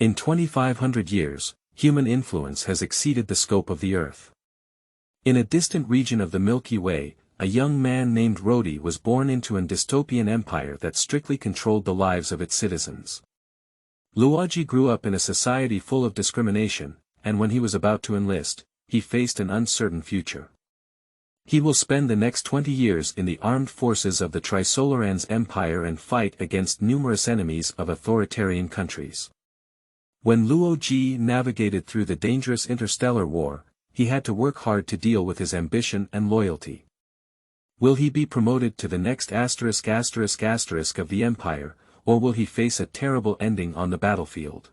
In 2,500 years, human influence has exceeded the scope of the Earth. In a distant region of the Milky Way, a young man named Rodi was born into an dystopian empire that strictly controlled the lives of its citizens. Luo Ji grew up in a society full of discrimination, and when he was about to enlist, he faced an uncertain future. He will spend the next 20 years in the armed forces of the Trisolarans Empire and fight against numerous enemies of authoritarian countries. When Luo Ji navigated through the dangerous interstellar war, he had to work hard to deal with his ambition and loyalty. Will he be promoted to the next **** of the empire, or will he face a terrible ending on the battlefield?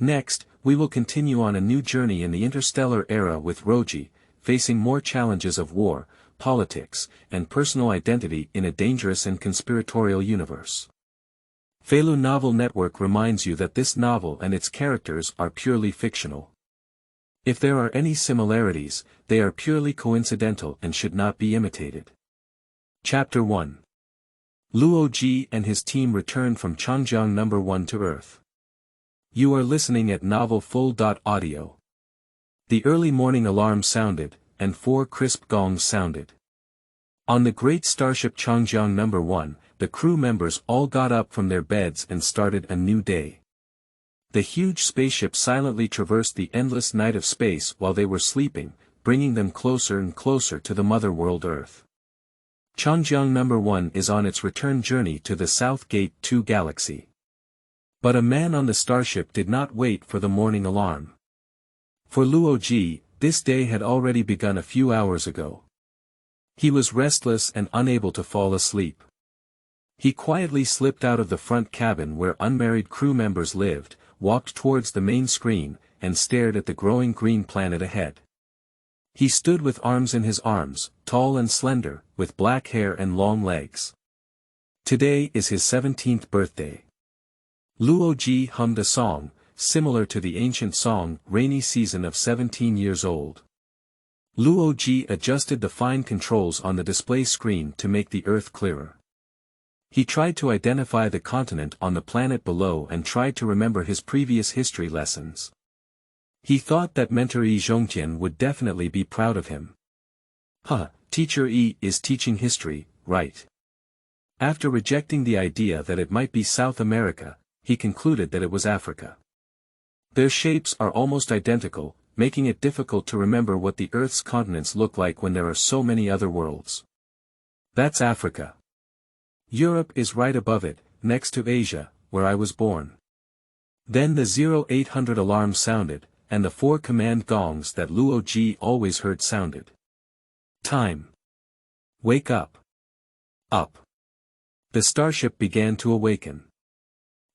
Next, we will continue on a new journey in the interstellar era with Roji, facing more challenges of war, politics, and personal identity in a dangerous and conspiratorial universe. Feilu Novel Network reminds you that this novel and its characters are purely fictional. If there are any similarities, they are purely coincidental and should not be imitated. Chapter 1. Luo Ji and his team return from Changjiang No. 1 to Earth. You are listening at novelfull.audio. The early morning alarm sounded, and 4 crisp gongs sounded. On the great starship Changjiang No. 1, the crew members all got up from their beds and started a new day. The huge spaceship silently traversed the endless night of space while they were sleeping, bringing them closer and closer to the mother world Earth. Changjiang No. 1 is on its return journey to the South Gate 2 galaxy. But a man on the starship did not wait for the morning alarm. For Luo Ji, this day had already begun a few hours ago. He was restless and unable to fall asleep. He quietly slipped out of the front cabin where unmarried crew members lived, walked towards the main screen, and stared at the growing green planet ahead. He stood with arms in his arms, tall and slender, with black hair and long legs. Today is his 17th birthday. Luo Ji hummed a song, similar to the ancient song Rainy Season of 17 years old. Luo Ji adjusted the fine controls on the display screen to make the Earth clearer. He tried to identify the continent on the planet below and tried to remember his previous history lessons. He thought that mentor Yi Zhongtian would definitely be proud of him. Teacher Yi is teaching history, right? After rejecting the idea that it might be South America, he concluded that it was Africa. Their shapes are almost identical, making it difficult to remember what the Earth's continents look like when there are so many other worlds. That's Africa. Europe is right above it, next to Asia, where I was born. Then the 0800 alarm sounded, and the 4 command gongs that Luo Ji always heard sounded. Time. Wake up. Up. The starship began to awaken.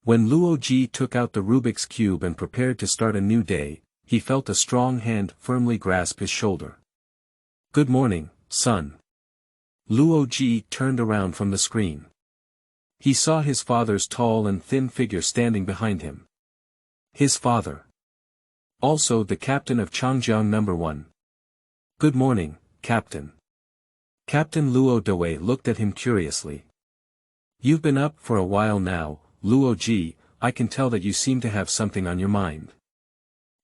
When Luo Ji took out the Rubik's Cube and prepared to start a new day, he felt a strong hand firmly grasp his shoulder. Good morning, son. Luo Ji turned around from the screen. He saw his father's tall and thin figure standing behind him. His father. Also the captain of Changjiang No. 1. Good morning, Captain. Captain Luo Dewey looked at him curiously. You've been up for a while now, Luo Ji. I can tell that you seem to have something on your mind.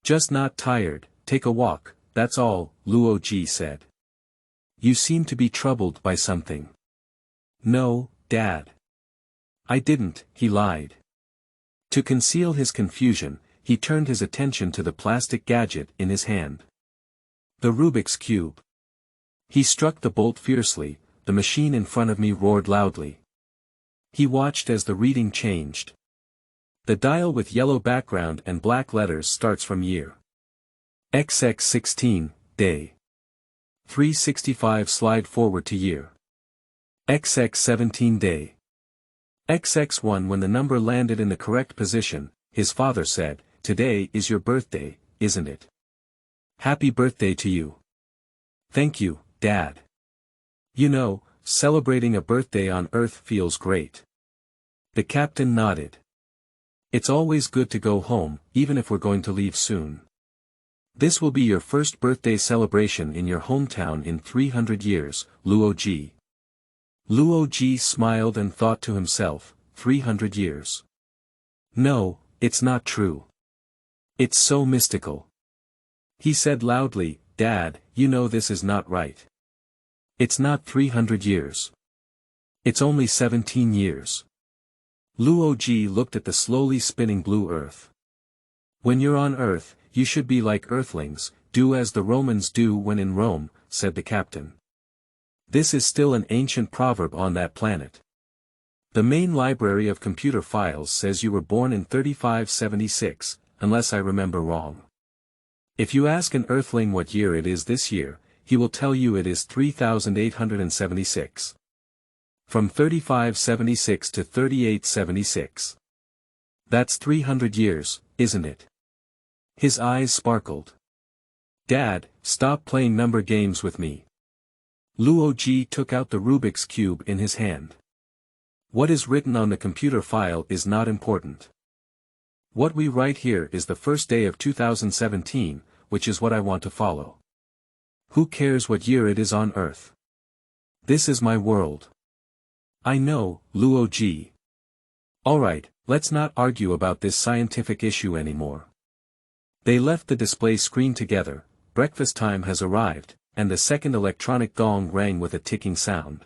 Just not tired, take a walk, that's all, Luo Ji said. You seem to be troubled by something. No, Dad. I didn't, he lied. To conceal his confusion, he turned his attention to the plastic gadget in his hand. The Rubik's Cube. He struck the bolt fiercely, the machine in front of me roared loudly. He watched as the reading changed. The dial with yellow background and black letters starts from year. XX16, day. 365 slide forward to year. XX17 day. XX1 when the number landed in the correct position, his father said, today is your birthday, isn't it? Happy birthday to you. Thank you, Dad. You know, celebrating a birthday on Earth feels great. The captain nodded. It's always good to go home, even if we're going to leave soon. This will be your first birthday celebration in your hometown in 300 years, Luo Ji. Luo Ji smiled and thought to himself, 300 years. No, it's not true. It's so mystical. He said loudly, Dad, you know this is not right. It's not 300 years. It's only 17 years. Luo Ji looked at the slowly spinning blue earth. When you're on Earth, you should be like Earthlings, do as the Romans do when in Rome, said the captain. This is still an ancient proverb on that planet. The main library of computer files says you were born in 3576, unless I remember wrong. If you ask an Earthling what year it is this year, he will tell you it is 3876. From 3576 to 3876. That's 300 years, isn't it? His eyes sparkled. Dad, stop playing number games with me. Luo Ji took out the Rubik's Cube in his hand. What is written on the computer file is not important. What we write here is the first day of 2017, which is what I want to follow. Who cares what year it is on Earth? This is my world. I know, Luo Ji. Alright, let's not argue about this scientific issue anymore. They left the display screen together. Breakfast time has arrived, and the second electronic gong rang with a ticking sound.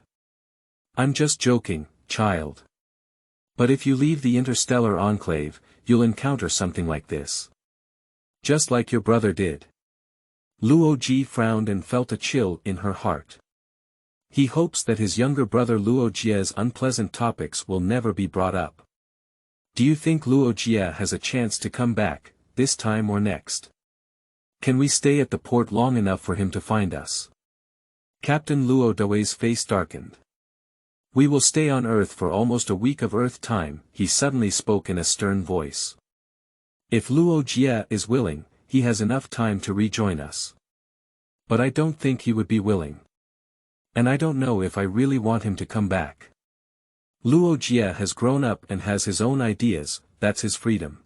I'm just joking, child. But if you leave the interstellar enclave, you'll encounter something like this. Just like your brother did. Luo Ji frowned and felt a chill in her heart. He hopes that his younger brother Luo Jie's unpleasant topics will never be brought up. Do you think Luo Jie has a chance to come back, this time or next? Can we stay at the port long enough for him to find us? Captain Luo Douei's face darkened. We will stay on Earth for almost a week of Earth time, he suddenly spoke in a stern voice. If Luo Jie is willing, he has enough time to rejoin us. But I don't think he would be willing. And I don't know if I really want him to come back. Luo Jie has grown up and has his own ideas, that's his freedom.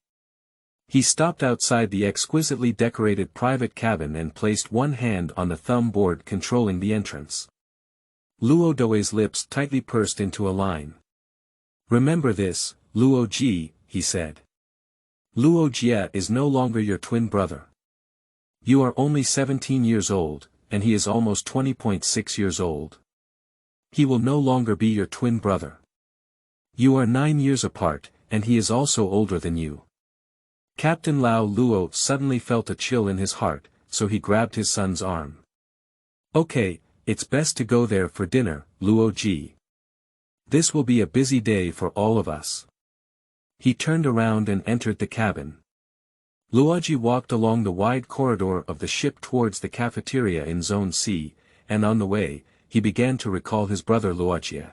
He stopped outside the exquisitely decorated private cabin and placed one hand on the thumb board controlling the entrance. Luo Douei's lips tightly pursed into a line. Remember this, Luo Ji, he said. Luo Jie is no longer your twin brother. You are only 17 years old, and he is almost 20.6 years old. He will no longer be your twin brother. You are 9 years apart, and he is also older than you. Captain Lao Luo suddenly felt a chill in his heart, so he grabbed his son's arm. Okay, it's best to go there for dinner, Luo Ji. This will be a busy day for all of us. He turned around and entered the cabin. Luoji walked along the wide corridor of the ship towards the cafeteria in Zone C, and on the way, he began to recall his brother Luojie.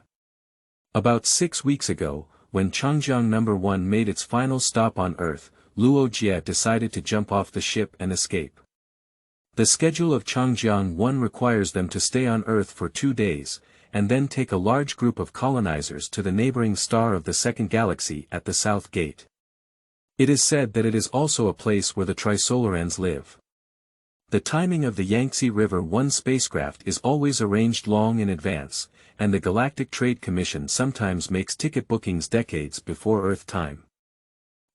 About 6 weeks ago, when Changjiang No. 1 made its final stop on Earth, Luo Jie decided to jump off the ship and escape. The schedule of Changjiang 1 requires them to stay on Earth for 2 days, and then take a large group of colonizers to the neighboring star of the second galaxy at the South Gate. It is said that it is also a place where the Trisolarans live. The timing of the Yangtze River 1 spacecraft is always arranged long in advance, and the Galactic Trade Commission sometimes makes ticket bookings decades before Earth time.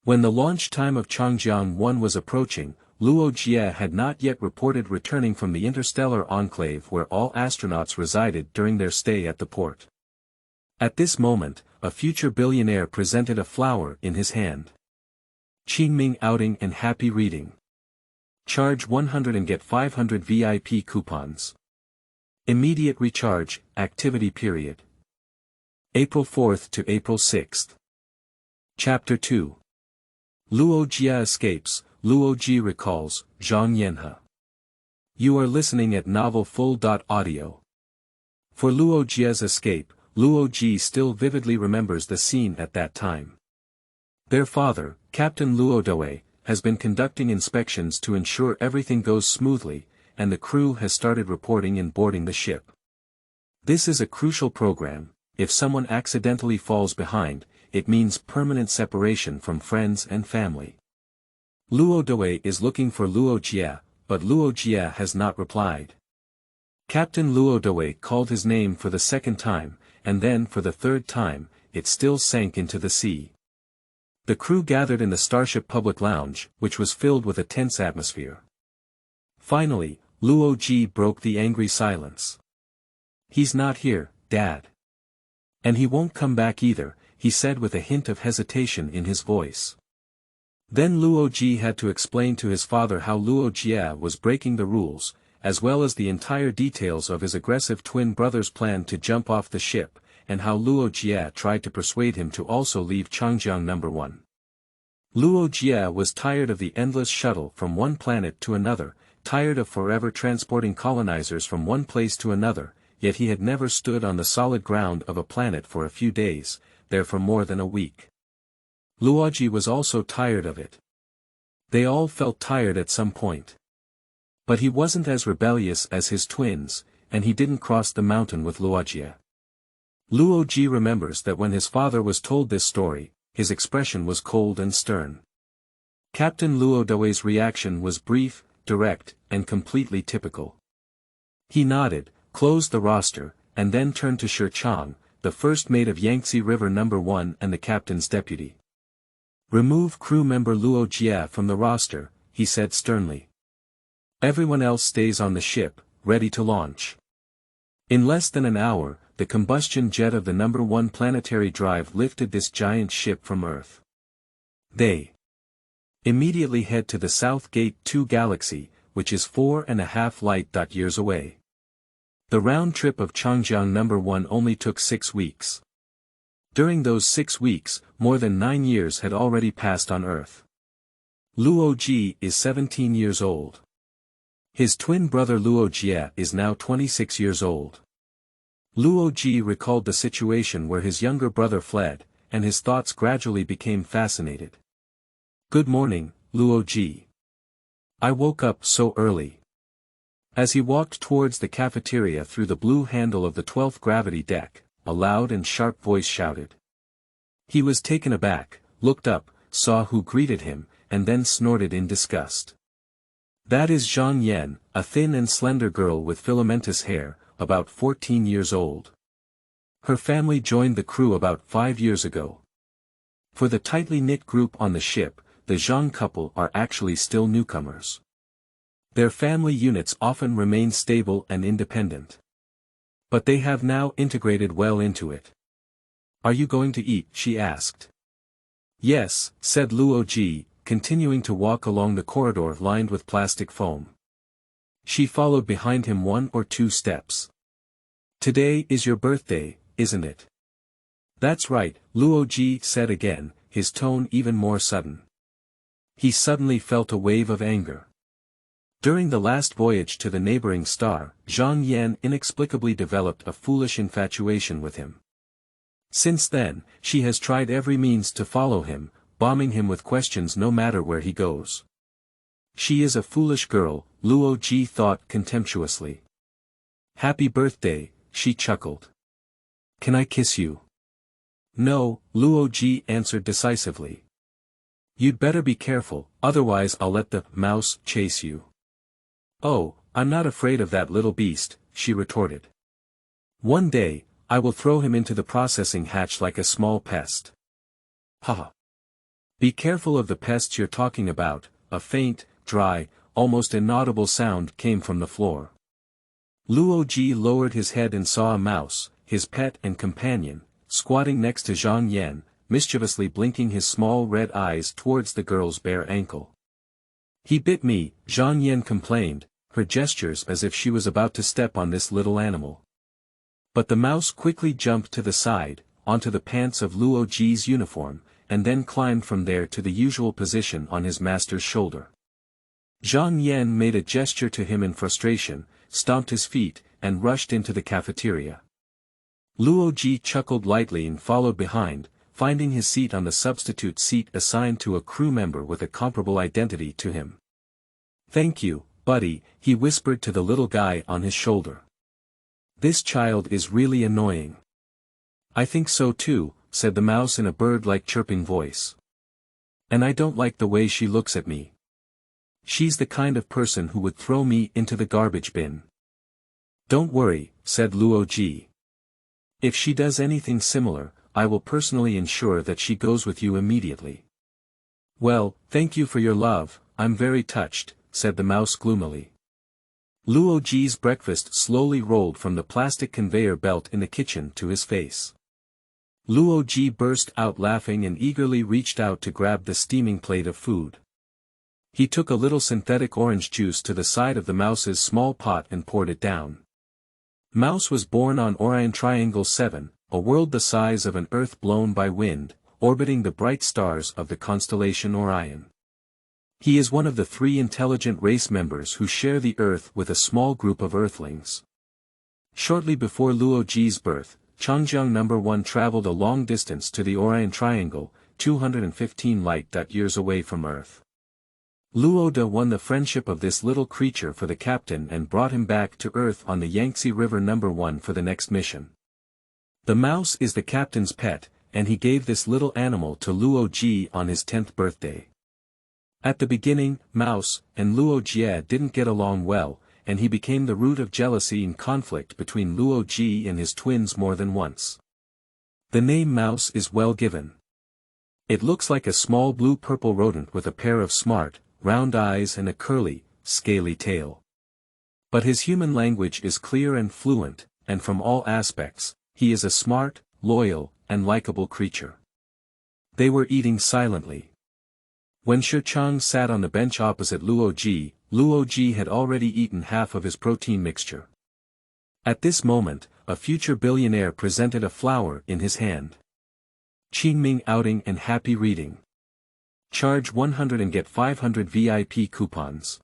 When the launch time of Changjiang 1 was approaching, Luo Jie had not yet reported returning from the interstellar enclave where all astronauts resided during their stay at the port. At this moment, a future billionaire presented a flower in his hand. Qingming outing and happy reading. Charge 100 and get 500 VIP coupons. Immediate recharge, activity period. April 4th to April 6th. Chapter 2. Luo Jie escapes, Luo Ji recalls, Zhang Yanhe. You are listening at novelfull.audio. For Luo Jie's escape, Luo Ji still vividly remembers the scene at that time. Their father, Captain Luo Douei, has been conducting inspections to ensure everything goes smoothly, and the crew has started reporting and boarding the ship. This is a crucial program. If someone accidentally falls behind, it means permanent separation from friends and family. Luo Douei is looking for Luo Jie, but Luo Jie has not replied. Captain Luo Douei called his name for the second time, and then for the third time, it still sank into the sea. The crew gathered in the starship public lounge, which was filled with a tense atmosphere. Finally, Luo Ji broke the angry silence. "He's not here, Dad. And he won't come back either," he said with a hint of hesitation in his voice. Then Luo Ji had to explain to his father how Luo Jie was breaking the rules, as well as the entire details of his aggressive twin brother's plan to jump off the ship, and how Luo Jie tried to persuade him to also leave Changjiang #1. Luo Jie was tired of the endless shuttle from one planet to another, tired of forever transporting colonizers from one place to another, yet he had never stood on the solid ground of a planet for a few days, there for more than a week. Luoji was also tired of it. They all felt tired at some point. But he wasn't as rebellious as his twins, and he didn't cross the mountain with Luojie. Luo Ji remembers that when his father was told this story, his expression was cold and stern. Captain Luo Dawei's reaction was brief, direct, and completely typical. He nodded, closed the roster, and then turned to Shi Chang, the first mate of Yangtze River #1 and the captain's deputy. "Remove crew member Luo Jie from the roster," he said sternly. "Everyone else stays on the ship, ready to launch." In less than an hour, the combustion jet of the #1 planetary drive lifted this giant ship from Earth. They immediately head to the South Gate 2 galaxy, which is 4.5 light-years away. The round trip of Changjiang #1 only took 6 weeks. During those 6 weeks, more than 9 years had already passed on Earth. Luo Ji is 17 years old. His twin brother Luo Jie is now 26 years old. Luo Ji recalled the situation where his younger brother fled, and his thoughts gradually became fascinated. "Good morning, Luo Ji. I woke up so early." As he walked towards the cafeteria through the blue handle of the 12th gravity deck, a loud and sharp voice shouted. He was taken aback, looked up, saw who greeted him, and then snorted in disgust. "That is Zhang Yan, a thin and slender girl with filamentous hair, about 14 years old. Her family joined the crew about 5 years ago." For the tightly knit group on the ship, the Zhang couple are actually still newcomers. Their family units often remain stable and independent. But they have now integrated well into it. "Are you going to eat?" she asked. "Yes," said Luo Ji, continuing to walk along the corridor lined with plastic foam. She followed behind him 1 or 2 steps. "Today is your birthday, isn't it?" "That's right," Luo Ji said again, his tone even more sudden. He suddenly felt a wave of anger. During the last voyage to the neighboring star, Zhang Yan inexplicably developed a foolish infatuation with him. Since then, she has tried every means to follow him, bombing him with questions no matter where he goes. She is a foolish girl, Luo Ji thought contemptuously. "Happy birthday," she chuckled. "Can I kiss you?" "No," Luo Ji answered decisively. "You'd better be careful, otherwise I'll let the mouse chase you." "Oh, I'm not afraid of that little beast," she retorted. "One day, I will throw him into the processing hatch like a small pest." "Haha. Be careful of the pests you're talking about." A faint, dry, almost inaudible sound came from the floor. Luo Ji lowered his head and saw a mouse, his pet and companion, squatting next to Zhang Yan, mischievously blinking his small red eyes towards the girl's bare ankle. "He bit me," Zhang Yan complained, her gestures as if she was about to step on this little animal. But the mouse quickly jumped to the side, onto the pants of Luo Ji's uniform, and then climbed from there to the usual position on his master's shoulder. Zhang Yan made a gesture to him in frustration, stomped his feet, and rushed into the cafeteria. Luo Ji chuckled lightly and followed behind, finding his seat on the substitute seat assigned to a crew member with a comparable identity to him. "Thank you, buddy," he whispered to the little guy on his shoulder. "This child is really annoying." "I think so too," said the mouse in a bird-like chirping voice. "And I don't like the way she looks at me. She's the kind of person who would throw me into the garbage bin." "Don't worry," said Luo Ji. "If she does anything similar, I will personally ensure that she goes with you immediately." Well, thank you for your love, I'm very touched, said the mouse gloomily. Luo Ji's breakfast slowly rolled from the plastic conveyor belt in the kitchen to his face. Luo Ji burst out laughing and eagerly reached out to grab the steaming plate of food. He took a little synthetic orange juice to the side of the mouse's small pot and poured it down. Mouse was born on Orion Triangle 7, a world the size of an Earth blown by wind, orbiting the bright stars of the constellation Orion. He is one of the 3 intelligent race members who share the Earth with a small group of Earthlings. Shortly before Luo Ji's birth, Changjiang No. 1 traveled a long distance to the Orion Triangle, 215 light-years away from Earth. Luo Ji won the friendship of this little creature for the captain and brought him back to Earth on the Yangtze River No. 1 for the next mission. The mouse is the captain's pet, and he gave this little animal to Luo Ji on his 10th birthday. At the beginning, Mouse and Luo Ji didn't get along well, and he became the root of jealousy and conflict between Luo Ji and his twins more than once. The name Mouse is well given. It looks like a small blue-purple rodent with a pair of smart, round eyes and a curly, scaly tail. But his human language is clear and fluent, and from all aspects, he is a smart, loyal, and likable creature. They were eating silently. When Qiang sat on the bench opposite Luo Ji had already eaten half of his protein mixture. At this moment, a future billionaire presented a flower in his hand. Qingming outing and happy reading. Charge 100 and get 500 VIP coupons.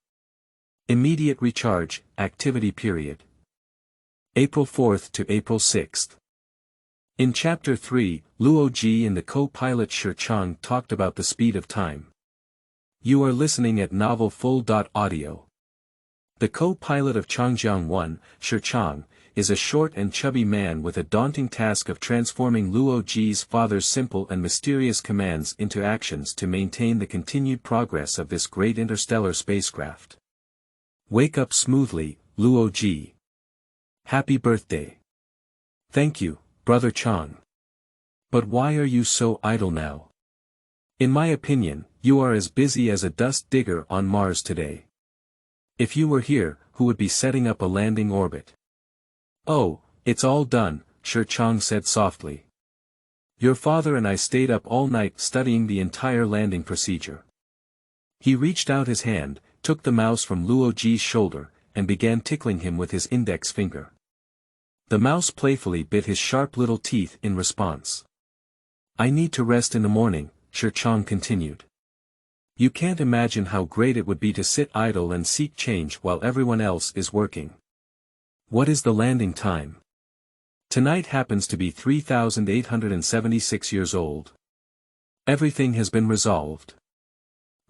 Immediate recharge, activity period. April 4th to April 6th. In Chapter 3, Luo Ji and the co-pilot Qiang talked about the speed of time. You are listening at Novel Full.audio. The co-pilot of Changjiang 1, Qiang, is a short and chubby man with a daunting task of transforming Luo Ji's father's simple and mysterious commands into actions to maintain the continued progress of this great interstellar spacecraft. Wake up smoothly, Luo Ji. Happy birthday. Thank you, Brother Chang. But why are you so idle now? In my opinion, you are as busy as a dust digger on Mars today. If you were here, who would be setting up a landing orbit? Oh, it's all done, Qiang said softly. Your father and I stayed up all night studying the entire landing procedure. He reached out his hand, took the mouse from Luo Ji's shoulder, and began tickling him with his index finger. The mouse playfully bit his sharp little teeth in response. I need to rest in the morning, Qiang continued. You can't imagine how great it would be to sit idle and seek change while everyone else is working. What is the landing time? Tonight happens to be 3,876 years old. Everything has been resolved.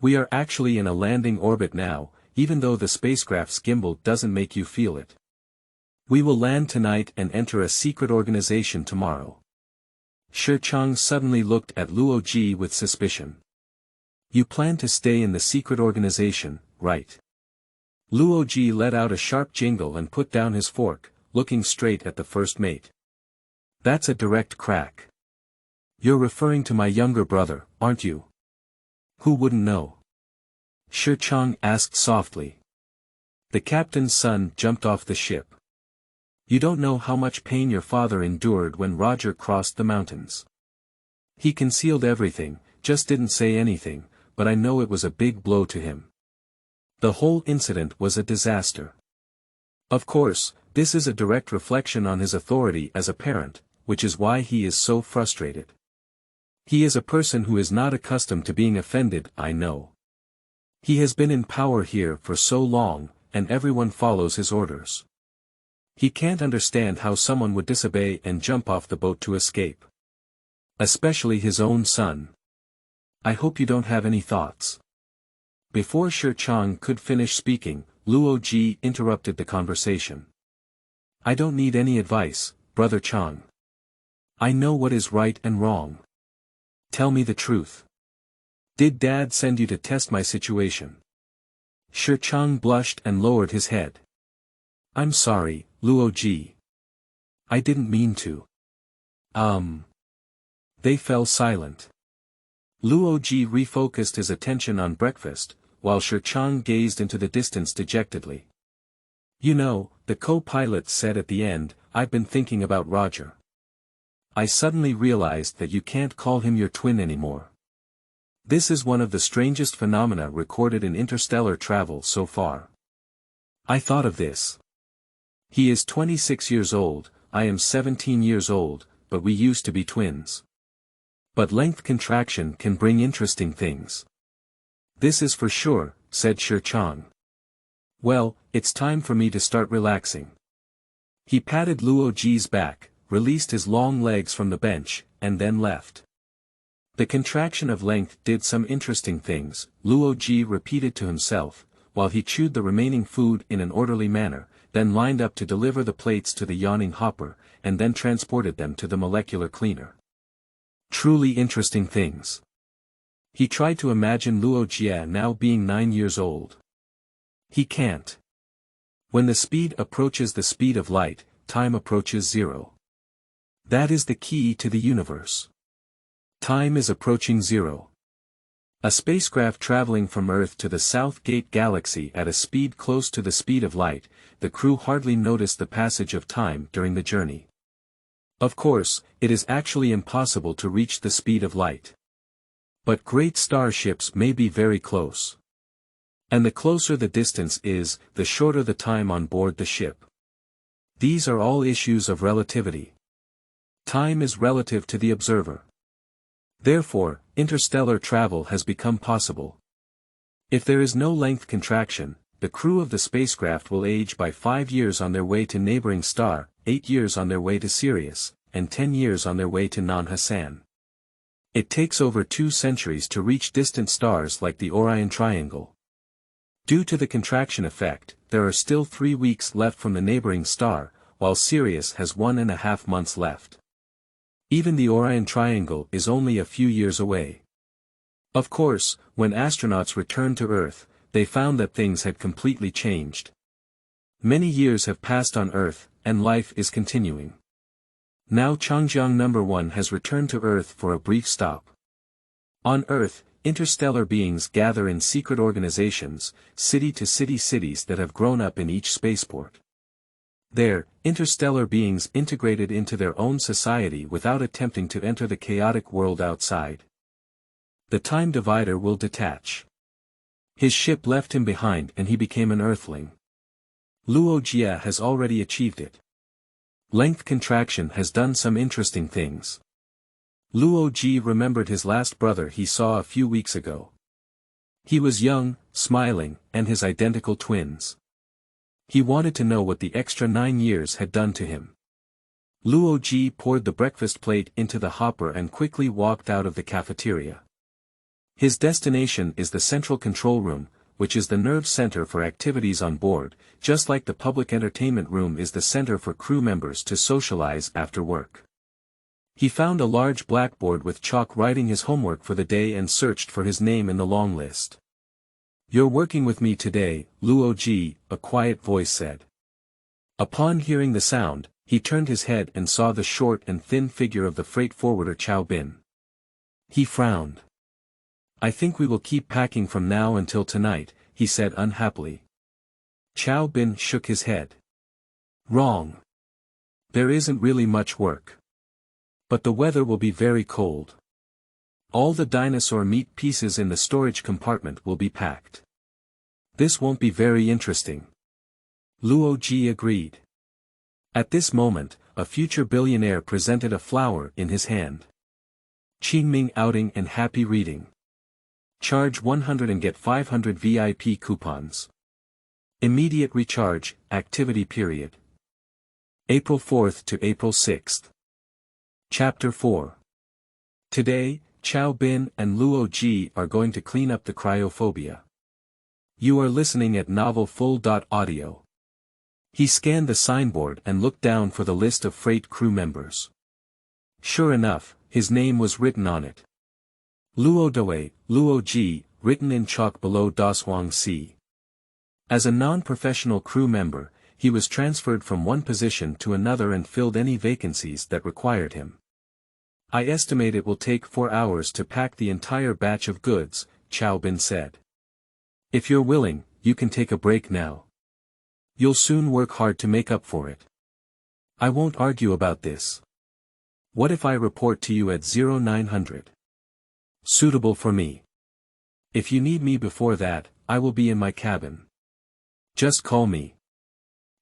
We are actually in a landing orbit now, even though the spacecraft's gimbal doesn't make you feel it. We will land tonight and enter a secret organization tomorrow. Qiang suddenly looked at Luo Ji with suspicion. You plan to stay in the secret organization, right? Luo Ji let out a sharp jingle and put down his fork, looking straight at the first mate. That's a direct crack. You're referring to my younger brother, aren't you? Who wouldn't know? Qiang asked softly. The captain's son jumped off the ship. You don't know how much pain your father endured when Roger crossed the mountains. He concealed everything, just didn't say anything, but I know it was a big blow to him. The whole incident was a disaster. Of course, this is a direct reflection on his authority as a parent, which is why he is so frustrated. He is a person who is not accustomed to being offended, I know. He has been in power here for so long, and everyone follows his orders. He can't understand how someone would disobey and jump off the boat to escape. Especially his own son. I hope you don't have any thoughts. Before Qiang could finish speaking, Luo Ji interrupted the conversation. I don't need any advice, Brother Chang. I know what is right and wrong. Tell me the truth. Did Dad send you to test my situation? Qiang blushed and lowered his head. I'm sorry, Luo Ji. I didn't mean to. They fell silent. Luo Ji refocused his attention on breakfast, while Chang gazed into the distance dejectedly. You know, the co-pilot said at the end, I've been thinking about Roger. I suddenly realized that you can't call him your twin anymore. This is one of the strangest phenomena recorded in interstellar travel so far. I thought of this. He is 26 years old, I am 17 years old, but we used to be twins. But length contraction can bring interesting things. This is for sure, said Chang. Well, it's time for me to start relaxing. He patted Luo Ji's back, released his long legs from the bench, and then left. The contraction of length did some interesting things, Luo Ji repeated to himself, while he chewed the remaining food in an orderly manner, then lined up to deliver the plates to the yawning hopper, and then transported them to the molecular cleaner. Truly interesting things. He tried to imagine Luo Ji now being 9 years old. He can't. When the speed approaches the speed of light, time approaches zero. That is the key to the universe. Time is approaching zero. A spacecraft traveling from Earth to the South Gate Galaxy at a speed close to the speed of light, the crew hardly noticed the passage of time during the journey. Of course, it is actually impossible to reach the speed of light. But great starships may be very close. And the closer the distance is, the shorter the time on board the ship. These are all issues of relativity. Time is relative to the observer. Therefore, interstellar travel has become possible. If there is no length contraction, the crew of the spacecraft will age by 5 years on their way to neighboring star, 8 years on their way to Sirius, and 10 years on their way to Non-Hassan. It takes over 2 centuries to reach distant stars like the Orion Triangle. Due to the contraction effect, there are still 3 weeks left from the neighboring star, while Sirius has 1.5 months left. Even the Orion Triangle is only a few years away. Of course, when astronauts returned to Earth, they found that things had completely changed. Many years have passed on Earth, and life is continuing. Now Changjiang No. 1 has returned to Earth for a brief stop. On Earth, interstellar beings gather in secret organizations, city-to-city cities that have grown up in each spaceport. There, interstellar beings integrated into their own society without attempting to enter the chaotic world outside. The time divider will detach. His ship left him behind and he became an Earthling. Luo Ji has already achieved it. Length contraction has done some interesting things. Luo Ji remembered his last brother he saw a few weeks ago. He was young, smiling, and his identical twins. He wanted to know what the extra 9 years had done to him. Luo Ji poured the breakfast plate into the hopper and quickly walked out of the cafeteria. His destination is the central control room, which is the nerve center for activities on board, just like the public entertainment room is the center for crew members to socialize after work. He found a large blackboard with chalk writing his homework for the day and searched for his name in the long list. "You're working with me today, Luo Ji," a quiet voice said. Upon hearing the sound, he turned his head and saw the short and thin figure of the freight forwarder Qiao Bin. He frowned. "I think we will keep packing from now until tonight," he said unhappily. Qiao Bin shook his head. "Wrong. There isn't really much work. But the weather will be very cold. All the dinosaur meat pieces in the storage compartment will be packed. This won't be very interesting." Luo Ji agreed. At this moment, a future billionaire presented a flower in his hand. "Qingming outing and happy reading. Charge 100 and get 500 VIP coupons. Immediate recharge, activity period. April 4th to April 6th. Chapter 4. Today, Qiao Bin and Luo Ji are going to clean up the cryophobia. You are listening at novelfull.audio. He scanned the signboard and looked down for the list of freight crew members. Sure enough, his name was written on it. Luo Dawei, Luo Ji, written in chalk below Dashuang Si. As a non-professional crew member, he was transferred from one position to another and filled any vacancies that required him. I estimate it will take 4 hours to pack the entire batch of goods, Qiao Bin said. If you're willing, you can take a break now. You'll soon work hard to make up for it. I won't argue about this. What if I report to you at 0900? Suitable for me. If you need me before that, I will be in my cabin. Just call me.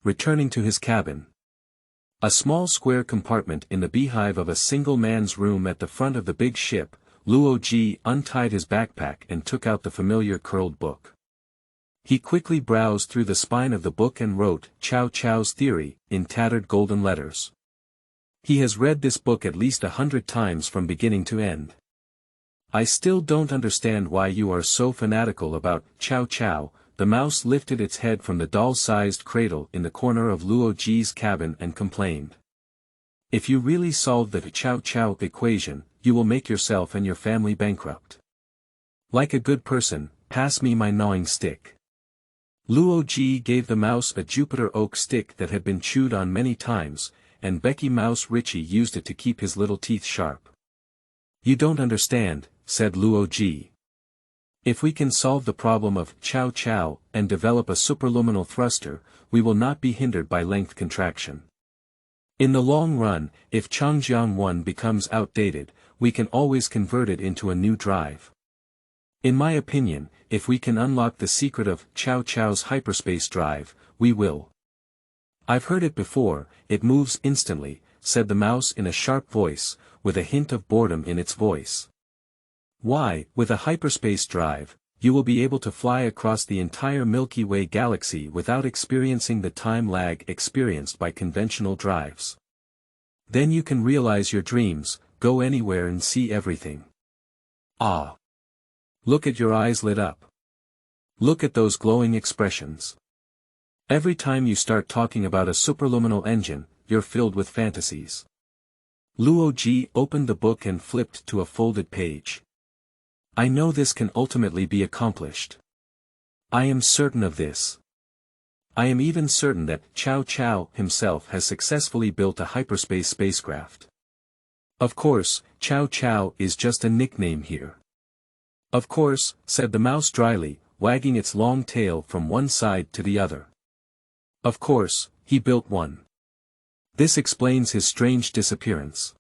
Returning to his cabin. A small square compartment in the beehive of a single man's room at the front of the big ship, Luo Ji untied his backpack and took out the familiar curled book. He quickly browsed through the spine of the book and wrote Cao Cao's theory in tattered golden letters. He has read this book at least 100 times from beginning to end. I still don't understand why you are so fanatical about Cao Cao. The mouse lifted its head from the doll-sized cradle in the corner of Luo Ji's cabin and complained. If you really solve the Cao Cao equation, you will make yourself and your family bankrupt. Like a good person, pass me my gnawing stick. Luo Ji gave the mouse a Jupiter oak stick that had been chewed on many times, and Becky Mouse Richie used it to keep his little teeth sharp. You don't understand, said Luo Ji. If we can solve the problem of Cao Cao and develop a superluminal thruster, we will not be hindered by length contraction. In the long run, if Changjiang 1 becomes outdated, we can always convert it into a new drive. In my opinion, if we can unlock the secret of Cao Cao's hyperspace drive, we will. I've heard it before, it moves instantly, said the mouse in a sharp voice, with a hint of boredom in its voice. Why, with a hyperspace drive, you will be able to fly across the entire Milky Way galaxy without experiencing the time lag experienced by conventional drives. Then you can realize your dreams, go anywhere and see everything. Ah! Look at your eyes lit up. Look at those glowing expressions. Every time you start talking about a superluminal engine, you're filled with fantasies. Luo Ji opened the book and flipped to a folded page. I know this can ultimately be accomplished. I am certain of this. I am even certain that Cao Cao himself has successfully built a hyperspace spacecraft. Of course, Cao Cao is just a nickname here. Of course, said the mouse dryly, wagging its long tail from one side to the other. Of course, he built one. This explains his strange disappearance.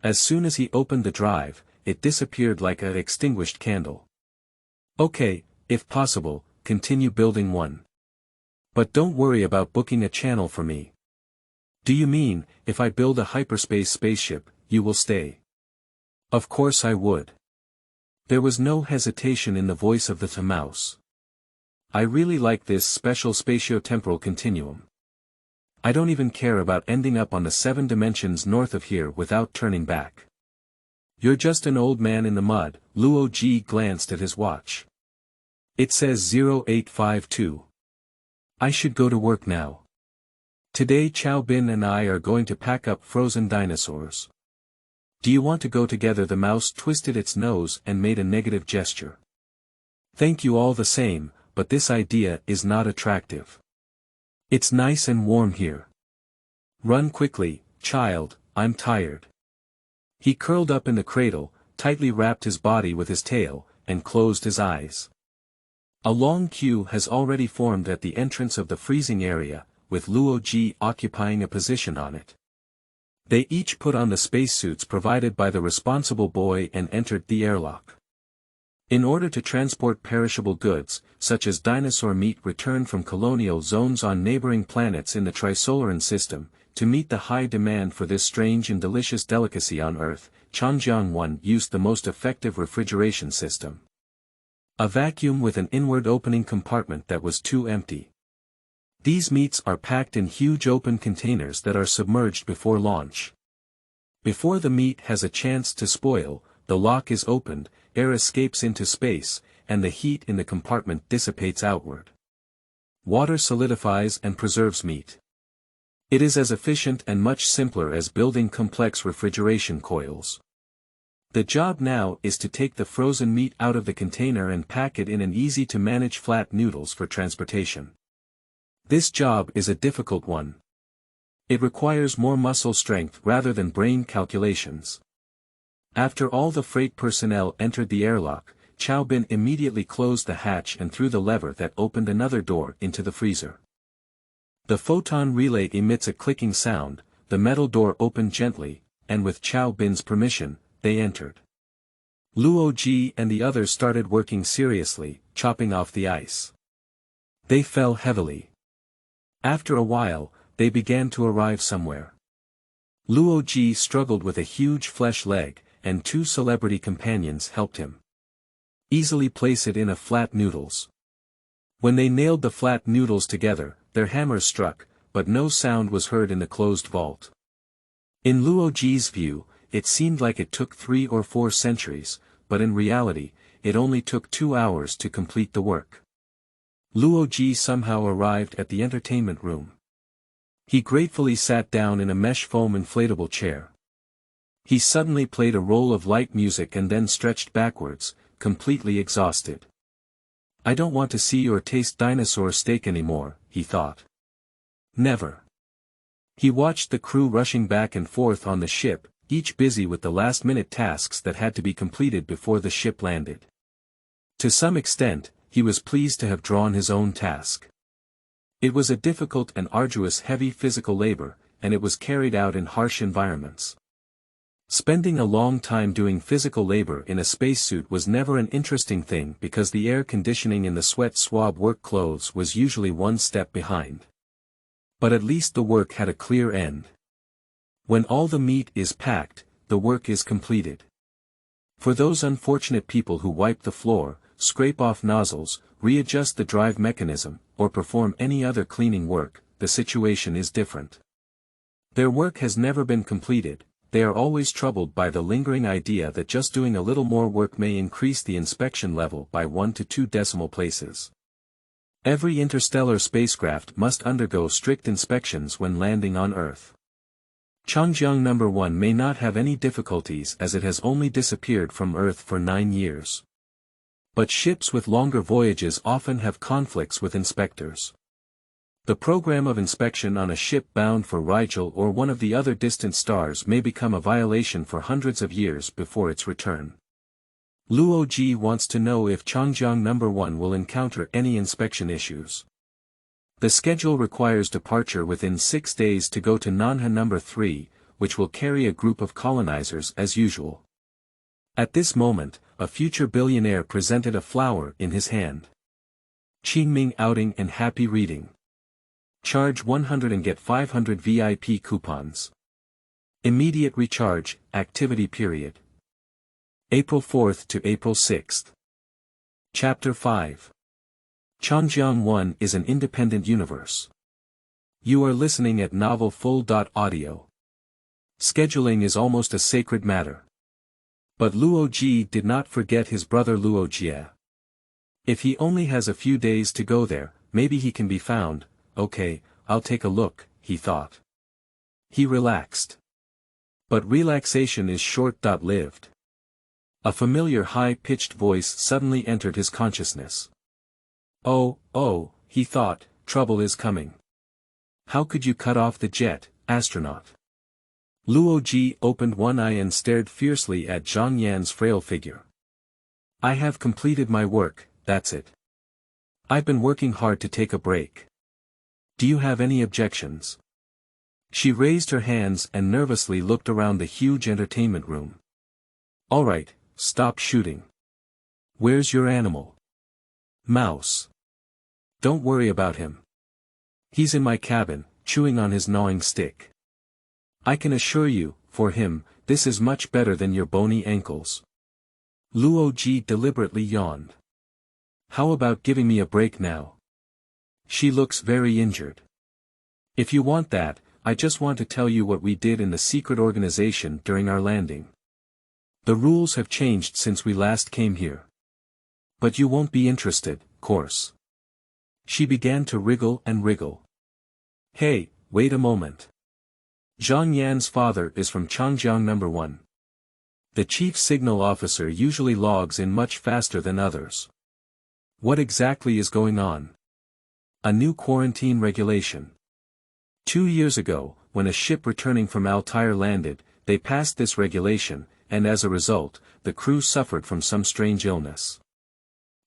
As soon as he opened the drive, it disappeared like an extinguished candle. Okay, if possible, continue building one. But don't worry about booking a channel for me. Do you mean, if I build a hyperspace spaceship, you will stay? Of course I would. There was no hesitation in the voice of the mouse. I really like this special spatio-temporal continuum. I don't even care about ending up on the 7 dimensions north of here without turning back. You're just an old man in the mud. Luo Ji glanced at his watch. It says 0852. I should go to work now. Today Qiao Bin and I are going to pack up frozen dinosaurs. Do you want to go together? The mouse twisted its nose and made a negative gesture. Thank you all the same, but this idea is not attractive. It's nice and warm here. Run quickly, child, I'm tired. He curled up in the cradle, tightly wrapped his body with his tail, and closed his eyes. A long queue has already formed at the entrance of the freezing area, with Luo Ji occupying a position on it. They each put on the spacesuits provided by the responsible boy and entered the airlock. In order to transport perishable goods, such as dinosaur meat returned from colonial zones on neighboring planets in the Trisolaran system, to meet the high demand for this strange and delicious delicacy on Earth, Changjiang 1 used the most effective refrigeration system. A vacuum with an inward opening compartment that was too empty. These meats are packed in huge open containers that are submerged before launch. Before the meat has a chance to spoil, the lock is opened, air escapes into space, and the heat in the compartment dissipates outward. Water solidifies and preserves meat. It is as efficient and much simpler as building complex refrigeration coils. The job now is to take the frozen meat out of the container and pack it in an easy-to-manage flat noodles for transportation. This job is a difficult one. It requires more muscle strength rather than brain calculations. After all the freight personnel entered the airlock, Chao Bin immediately closed the hatch and threw the lever that opened another door into the freezer. The photon relay emits a clicking sound, the metal door opened gently, and with Chao Bin's permission, they entered. Luo Ji and the others started working seriously, chopping off the ice. They fell heavily. After a while, they began to arrive somewhere. Luo Ji struggled with a huge flesh leg, and two celebrity companions helped him easily place it in a flat noodles. When they nailed the flat noodles together, their hammers struck, but no sound was heard in the closed vault. In Luo Ji's view, it seemed like it took 3 or 4 centuries, but in reality, it only took 2 hours to complete the work. Luo Ji somehow arrived at the entertainment room. He gratefully sat down in a mesh foam inflatable chair. He suddenly played a roll of light music and then stretched backwards, completely exhausted. I don't want to see or taste dinosaur steak anymore, he thought. Never. He watched the crew rushing back and forth on the ship, each busy with the last-minute tasks that had to be completed before the ship landed. To some extent, he was pleased to have drawn his own task. It was a difficult and arduous heavy physical labor, and it was carried out in harsh environments. Spending a long time doing physical labor in a spacesuit was never an interesting thing because the air conditioning in the sweat swab work clothes was usually one step behind. But at least the work had a clear end. When all the meat is packed, the work is completed. For those unfortunate people who wipe the floor, scrape off nozzles, readjust the drive mechanism, or perform any other cleaning work, the situation is different. Their work has never been completed. They are always troubled by the lingering idea that just doing a little more work may increase the inspection level by 1 to 2 decimal places. Every interstellar spacecraft must undergo strict inspections when landing on Earth. Changjiang No. 1 may not have any difficulties as it has only disappeared from Earth for 9 years. But ships with longer voyages often have conflicts with inspectors. The program of inspection on a ship bound for Rigel or one of the other distant stars may become a violation for hundreds of years before its return. Luo Ji wants to know if Changjiang No. 1 will encounter any inspection issues. The schedule requires departure within 6 days to go to Yanhe No. 3, which will carry a group of colonizers as usual. At this moment, a future billionaire presented a flower in his hand. Qingming outing and happy reading. Charge 100 and get 500 VIP coupons. Immediate recharge, activity period. April 4th to April 6th. Chapter 5. Changjiang 1 is an independent universe. You are listening at Novel Full.audio. Scheduling is almost a sacred matter. But Luo Ji did not forget his brother Luo Jie. If he only has a few days to go there, maybe he can be found. Okay, I'll take a look, he thought. He relaxed. But relaxation is short-lived. A familiar high-pitched voice suddenly entered his consciousness. Oh, he thought, trouble is coming. How could you cut off the jet, astronaut? Luo Ji opened one eye and stared fiercely at Zhang Yan's frail figure. I have completed my work, that's it. I've been working hard to take a break. Do you have any objections? She raised her hands and nervously looked around the huge entertainment room. All right, stop shooting. Where's your animal? Mouse. Don't worry about him. He's in my cabin, chewing on his gnawing stick. I can assure you, for him, this is much better than your bony ankles. Luo Ji deliberately yawned. How about giving me a break now? She looks very injured. If you want that, I just want to tell you what we did in the secret organization during our landing. The rules have changed since we last came here. But you won't be interested, course. She began to wriggle and wriggle. Hey, wait a moment. Zhang Yan's father is from Changjiang No. 1. The chief signal officer usually logs in much faster than others. What exactly is going on? A new quarantine regulation. 2 years ago, when a ship returning from Altair landed, they passed this regulation, and as a result, the crew suffered from some strange illness.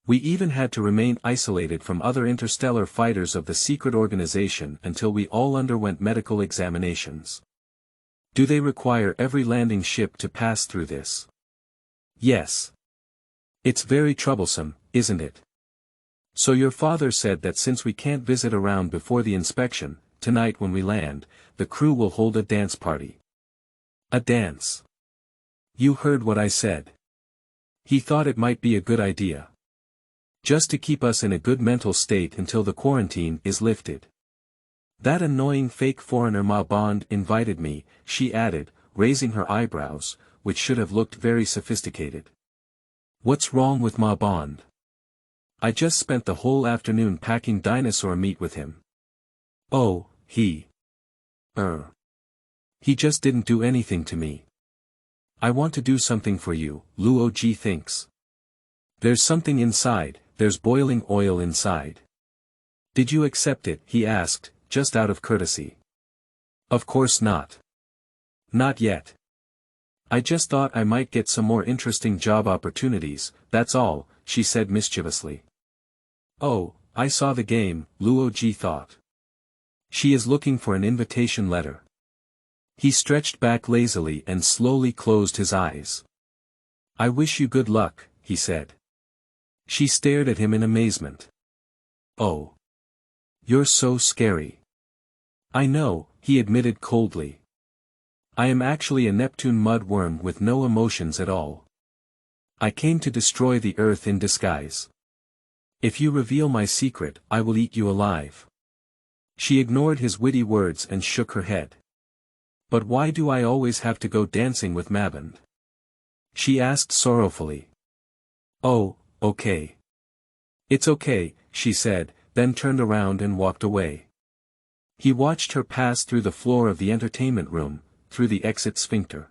We even had to remain isolated from other interstellar fighters of the secret organization until we all underwent medical examinations. Do they require every landing ship to pass through this? Yes. It's very troublesome, isn't it? So your father said that since we can't visit around before the inspection, tonight when we land, the crew will hold a dance party. A dance. You heard what I said. He thought it might be a good idea. Just to keep us in a good mental state until the quarantine is lifted. That annoying fake foreigner Ma Bond invited me, she added, raising her eyebrows, which should have looked very sophisticated. What's wrong with Ma Bond? I just spent the whole afternoon packing dinosaur meat with him. Oh, he just didn't do anything to me. I want to do something for you, Luo Ji thinks. There's something inside, there's boiling oil inside. Did you accept it? He asked, just out of courtesy. Of course not. Not yet. I just thought I might get some more interesting job opportunities, that's all, she said mischievously. Oh, I saw the game, Luo Ji thought. She is looking for an invitation letter. He stretched back lazily and slowly closed his eyes. I wish you good luck, he said. She stared at him in amazement. Oh. You're so scary. I know, he admitted coldly. I am actually a Neptune mudworm with no emotions at all. I came to destroy the Earth in disguise. If you reveal my secret, I will eat you alive. She ignored his witty words and shook her head. But why do I always have to go dancing with Maband? She asked sorrowfully. Oh, okay. It's okay, she said, then turned around and walked away. He watched her pass through the floor of the entertainment room, through the exit sphincter.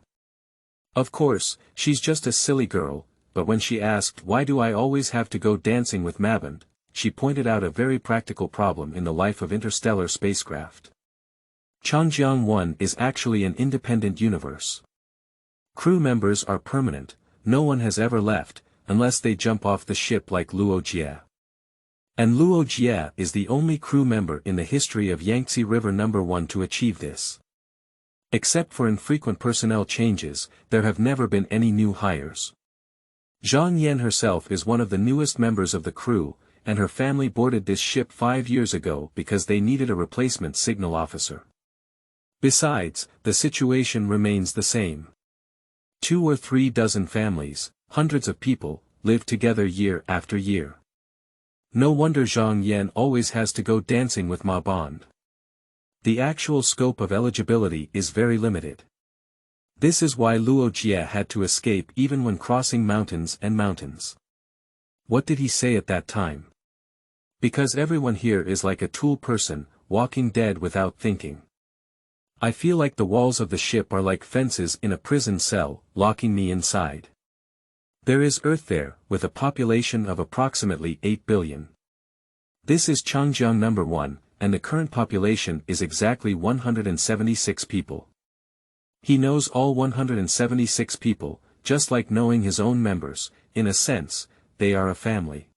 Of course, she's just a silly girl, but when she asked why do I always have to go dancing with Maband, she pointed out a very practical problem in the life of interstellar spacecraft. Changjiang 1 is actually an independent universe. Crew members are permanent, no one has ever left, unless they jump off the ship like Luo Ji. And Luo Ji is the only crew member in the history of Yangtze River No. 1 to achieve this. Except for infrequent personnel changes, there have never been any new hires. Zhang herself is one of the newest members of the crew, and her family boarded this ship 5 years ago because they needed a replacement signal officer. Besides, the situation remains the same. 2 or 3 dozen families, hundreds of people, live together year after year. No wonder Zhang always has to go dancing with Ma Bond. The actual scope of eligibility is very limited. This is why Luo Ji had to escape even when crossing mountains and mountains. What did he say at that time? Because everyone here is like a tool person, walking dead without thinking. I feel like the walls of the ship are like fences in a prison cell, locking me inside. There is Earth there, with a population of approximately 8 billion. This is Changjiang No. 1, and the current population is exactly 176 people. He knows all 176 people, just like knowing his own members, in a sense, they are a family.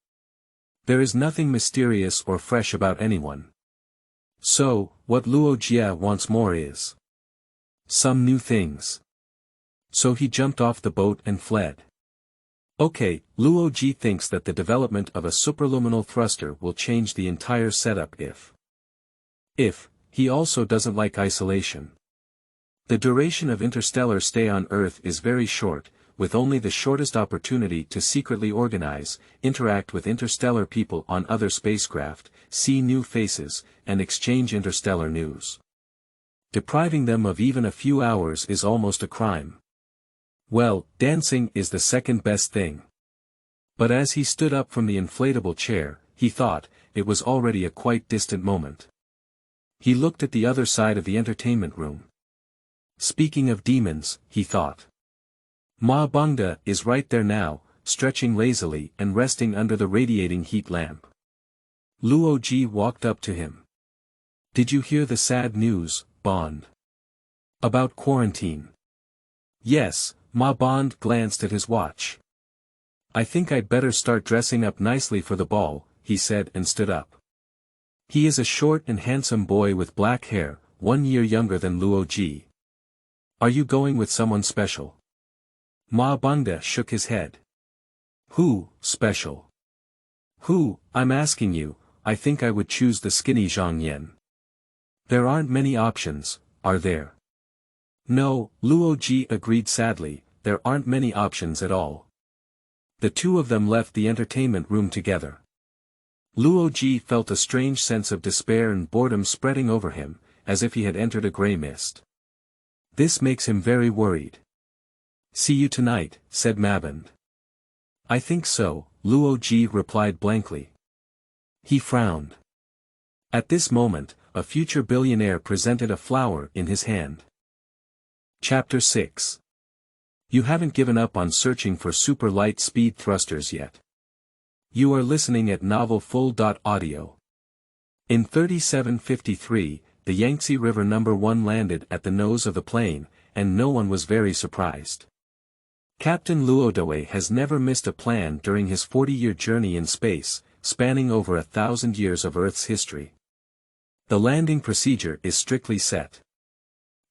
There is nothing mysterious or fresh about anyone. So, what Luo Ji wants more is some new things. So he jumped off the boat and fled. Okay, Luo Ji thinks that the development of a superluminal thruster will change the entire setup if he also doesn't like isolation. The duration of interstellar stay on Earth is very short, with only the shortest opportunity to secretly organize, interact with interstellar people on other spacecraft, see new faces, and exchange interstellar news. Depriving them of even a few hours is almost a crime. Well, dancing is the second best thing. But as he stood up from the inflatable chair, he thought, it was already a quite distant moment. He looked at the other side of the entertainment room. Speaking of demons, he thought. Ma Bangda is right there now, stretching lazily and resting under the radiating heat lamp. Luo Ji walked up to him. Did you hear the sad news, Bond? About quarantine? Yes, Ma Bond glanced at his watch. I think I'd better start dressing up nicely for the ball, he said and stood up. He is a short and handsome boy with black hair, 1 year younger than Luo Ji. Are you going with someone special? Ma Banda shook his head. Who, special? Who, I'm asking you, I think I would choose the skinny Zhang Yan. There aren't many options, are there? No, Luo Ji agreed sadly, there aren't many options at all. The two of them left the entertainment room together. Luo Ji felt a strange sense of despair and boredom spreading over him, as if he had entered a grey mist. This makes him very worried. See you tonight, said Maband. I think so, Luo Ji replied blankly. He frowned. At this moment, a future billionaire presented a flower in his hand. Chapter 6. You haven't given up on searching for super light speed thrusters yet. You are listening at novel.Full.audio. In 3753, the Yangtze River No. 1 landed at the nose of the plane, and no one was very surprised. Captain Luo Ji has never missed a plan during his 40-year journey in space, spanning over 1,000 years of Earth's history. The landing procedure is strictly set.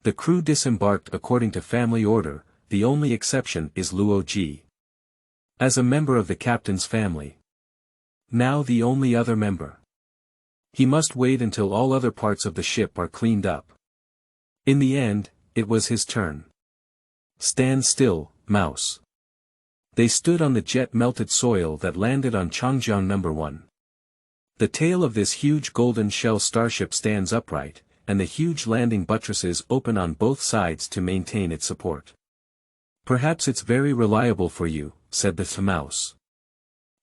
The crew disembarked according to family order, the only exception is Luo Ji. As a member of the captain's family. Now the only other member. He must wait until all other parts of the ship are cleaned up. In the end, it was his turn. Stand still, mouse. They stood on the jet-melted soil that landed on Changjiang No. 1. The tail of this huge golden shell starship stands upright, and the huge landing buttresses open on both sides to maintain its support. Perhaps it's very reliable for you, said the mouse.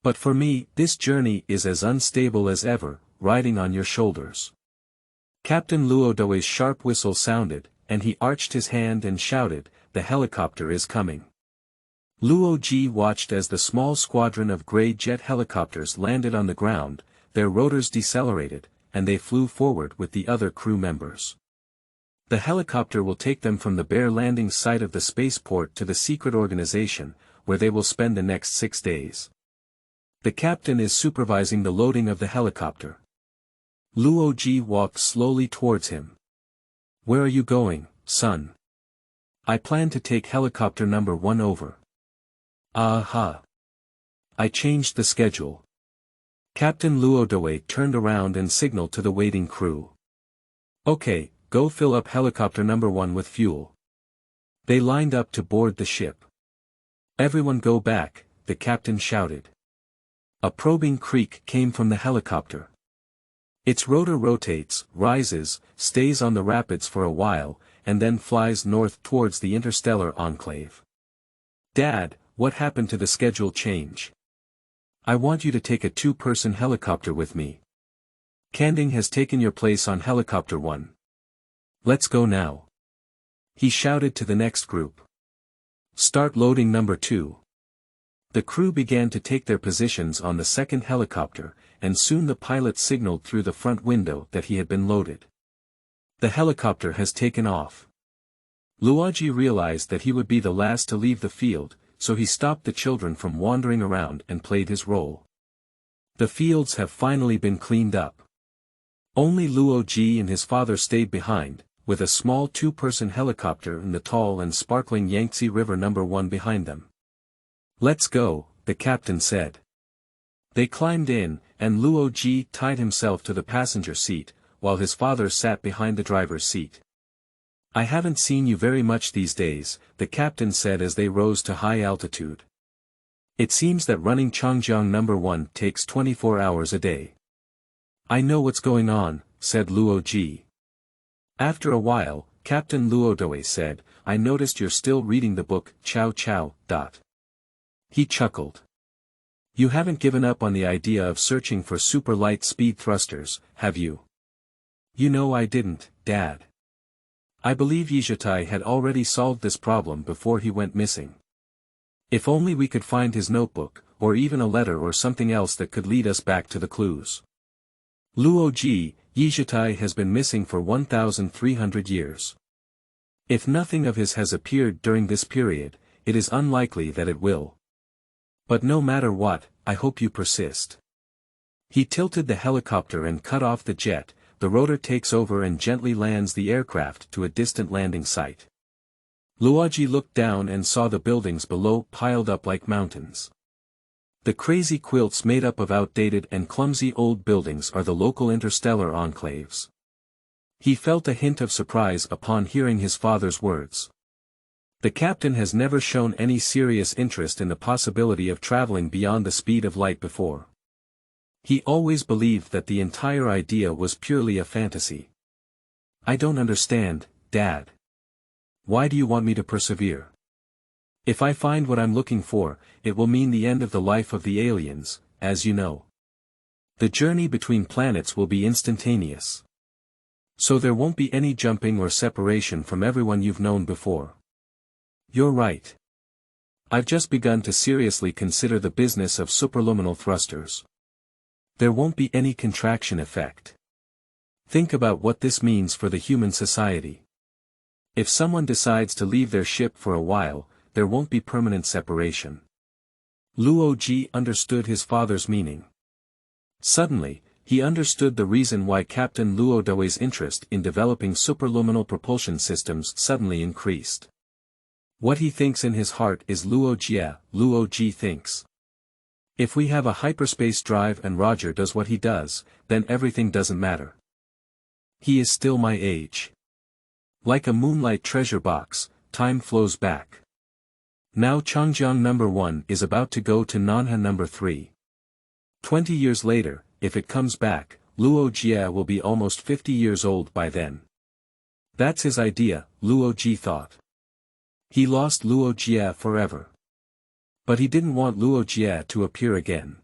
But for me, this journey is as unstable as ever, riding on your shoulders. Captain Luo Ji's sharp whistle sounded, and he arched his hand and shouted, the helicopter is coming. Luo Ji watched as the small squadron of gray jet helicopters landed on the ground, their rotors decelerated, and they flew forward with the other crew members. The helicopter will take them from the bare landing site of the spaceport to the secret organization, where they will spend the next 6 days. The captain is supervising the loading of the helicopter. Luo Ji walked slowly towards him. Where are you going, son? I plan to take helicopter No. 1 over. Aha. I changed the schedule. Captain Luo Ji turned around and signaled to the waiting crew. Okay, go fill up helicopter No. 1 with fuel. They lined up to board the ship. Everyone go back, the captain shouted. A probing creak came from the helicopter. Its rotor rotates, rises, stays on the rapids for a while, and then flies north towards the interstellar enclave. Dad, what happened to the schedule change? I want you to take a 2-person helicopter with me. Kanding has taken your place on helicopter 1. Let's go now. He shouted to the next group. Start loading No. 2. The crew began to take their positions on the second helicopter, and soon the pilot signaled through the front window that he had been loaded. The helicopter has taken off. Luoji realized that he would be the last to leave the field, so he stopped the children from wandering around and played his role. The fields have finally been cleaned up. Only Luo Ji and his father stayed behind, with a small 2-person helicopter and the tall and sparkling Yangtze River No. 1 behind them. Let's go, the captain said. They climbed in, and Luo Ji tied himself to the passenger seat, while his father sat behind the driver's seat. I haven't seen you very much these days, the captain said as they rose to high altitude. It seems that running Changjiang No. 1 takes 24 hours a day. I know what's going on, said Luo Ji. After a while, Captain Luo Ji said, I noticed you're still reading the book, Chow Chow. He chuckled. You haven't given up on the idea of searching for super light speed thrusters, have you? You know I didn't, Dad. I believe Yizhitai had already solved this problem before he went missing. If only we could find his notebook, or even a letter or something else that could lead us back to the clues. Luo Ji, Yizhitai has been missing for 1,300 years. If nothing of his has appeared during this period, it is unlikely that it will. But no matter what, I hope you persist. He tilted the helicopter and cut off the jet. The rotor takes over and gently lands the aircraft to a distant landing site. Luoji looked down and saw the buildings below piled up like mountains. The crazy quilts made up of outdated and clumsy old buildings are the local interstellar enclaves. He felt a hint of surprise upon hearing his father's words. The captain has never shown any serious interest in the possibility of traveling beyond the speed of light before. He always believed that the entire idea was purely a fantasy. I don't understand, Dad. Why do you want me to persevere? If I find what I'm looking for, it will mean the end of the life of the aliens, as you know. The journey between planets will be instantaneous. So there won't be any jumping or separation from everyone you've known before. You're right. I've just begun to seriously consider the business of superluminal thrusters. There won't be any contraction effect. Think about what this means for the human society. If someone decides to leave their ship for a while, there won't be permanent separation. Luo Ji understood his father's meaning. Suddenly, he understood the reason why Captain Luo Dawei's interest in developing superluminal propulsion systems suddenly increased. What he thinks in his heart is Luo Ji thinks. If we have a hyperspace drive and Roger does what he does, then everything doesn't matter. He is still my age. Like a moonlight treasure box, time flows back. Now Changjiang number 1 is about to go to Yanhe number 3. 20 years later, if it comes back, Luo Ji will be almost 50 years old by then. That's his idea, Luo Ji thought. He lost Luo Ji forever. But he didn't want Luo Ji to appear again.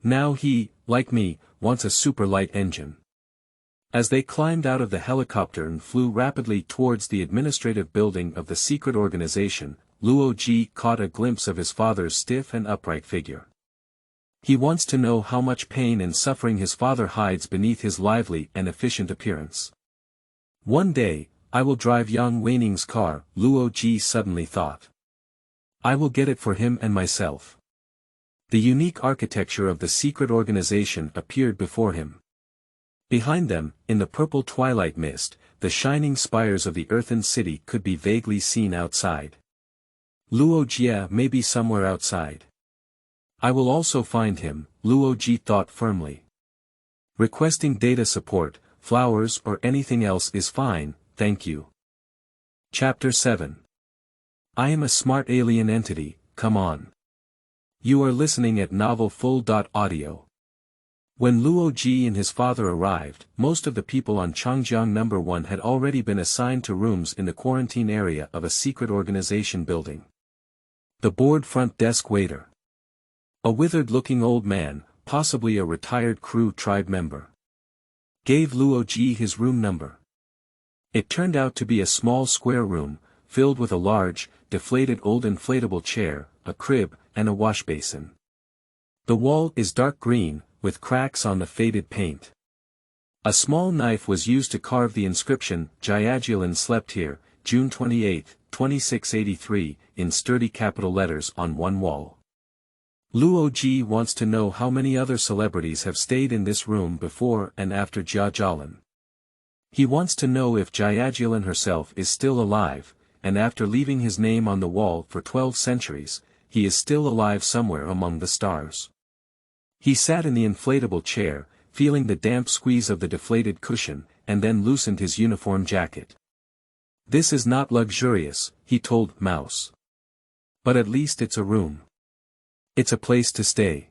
Now he, like me, wants a super light engine. As they climbed out of the helicopter and flew rapidly towards the administrative building of the secret organization, Luo Ji caught a glimpse of his father's stiff and upright figure. He wants to know how much pain and suffering his father hides beneath his lively and efficient appearance. One day, I will drive Yang Weining's car, Luo Ji suddenly thought. I will get it for him and myself. The unique architecture of the secret organization appeared before him. Behind them, in the purple twilight mist, the shining spires of the earthen city could be vaguely seen outside. Luo Ji may be somewhere outside. I will also find him, Luo Ji thought firmly. Requesting data support, flowers or anything else is fine, thank you. Chapter 7. I am a smart alien entity, come on. You are listening at novel full.audio. When Luo Ji and his father arrived, most of the people on Changjiang number 1 had already been assigned to rooms in the quarantine area of a secret organization building. The board front desk waiter. A withered-looking old man, possibly a retired crew tribe member, gave Luo Ji his room number. It turned out to be a small square room, filled with a large, deflated old inflatable chair, a crib, and a wash basin. The wall is dark green, with cracks on the faded paint. A small knife was used to carve the inscription, Jiajilan slept here, June 28, 2683, in sturdy capital letters on one wall. Luo Ji wants to know how many other celebrities have stayed in this room before and after Jiajilan. He wants to know if Jiajilan herself is still alive, and after leaving his name on the wall for 12 centuries, he is still alive somewhere among the stars. He sat in the inflatable chair, feeling the damp squeeze of the deflated cushion, and then loosened his uniform jacket. This is not luxurious, he told Mouse. But at least it's a room. It's a place to stay.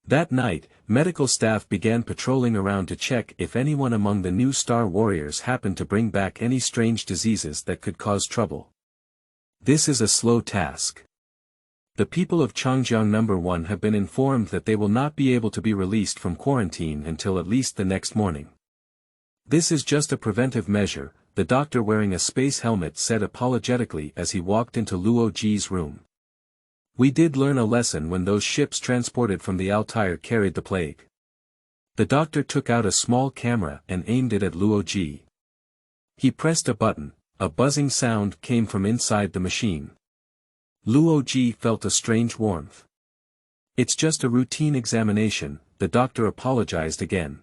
That night, medical staff began patrolling around to check if anyone among the new Star Warriors happened to bring back any strange diseases that could cause trouble. This is a slow task. The people of Changjiang number 1 have been informed that they will not be able to be released from quarantine until at least the next morning. This is just a preventive measure, the doctor wearing a space helmet said apologetically as he walked into Luo Ji's room. We did learn a lesson when those ships transported from the Altair carried the plague. The doctor took out a small camera and aimed it at Luo Ji. He pressed a button, a buzzing sound came from inside the machine. Luo Ji felt a strange warmth. It's just a routine examination, the doctor apologized again.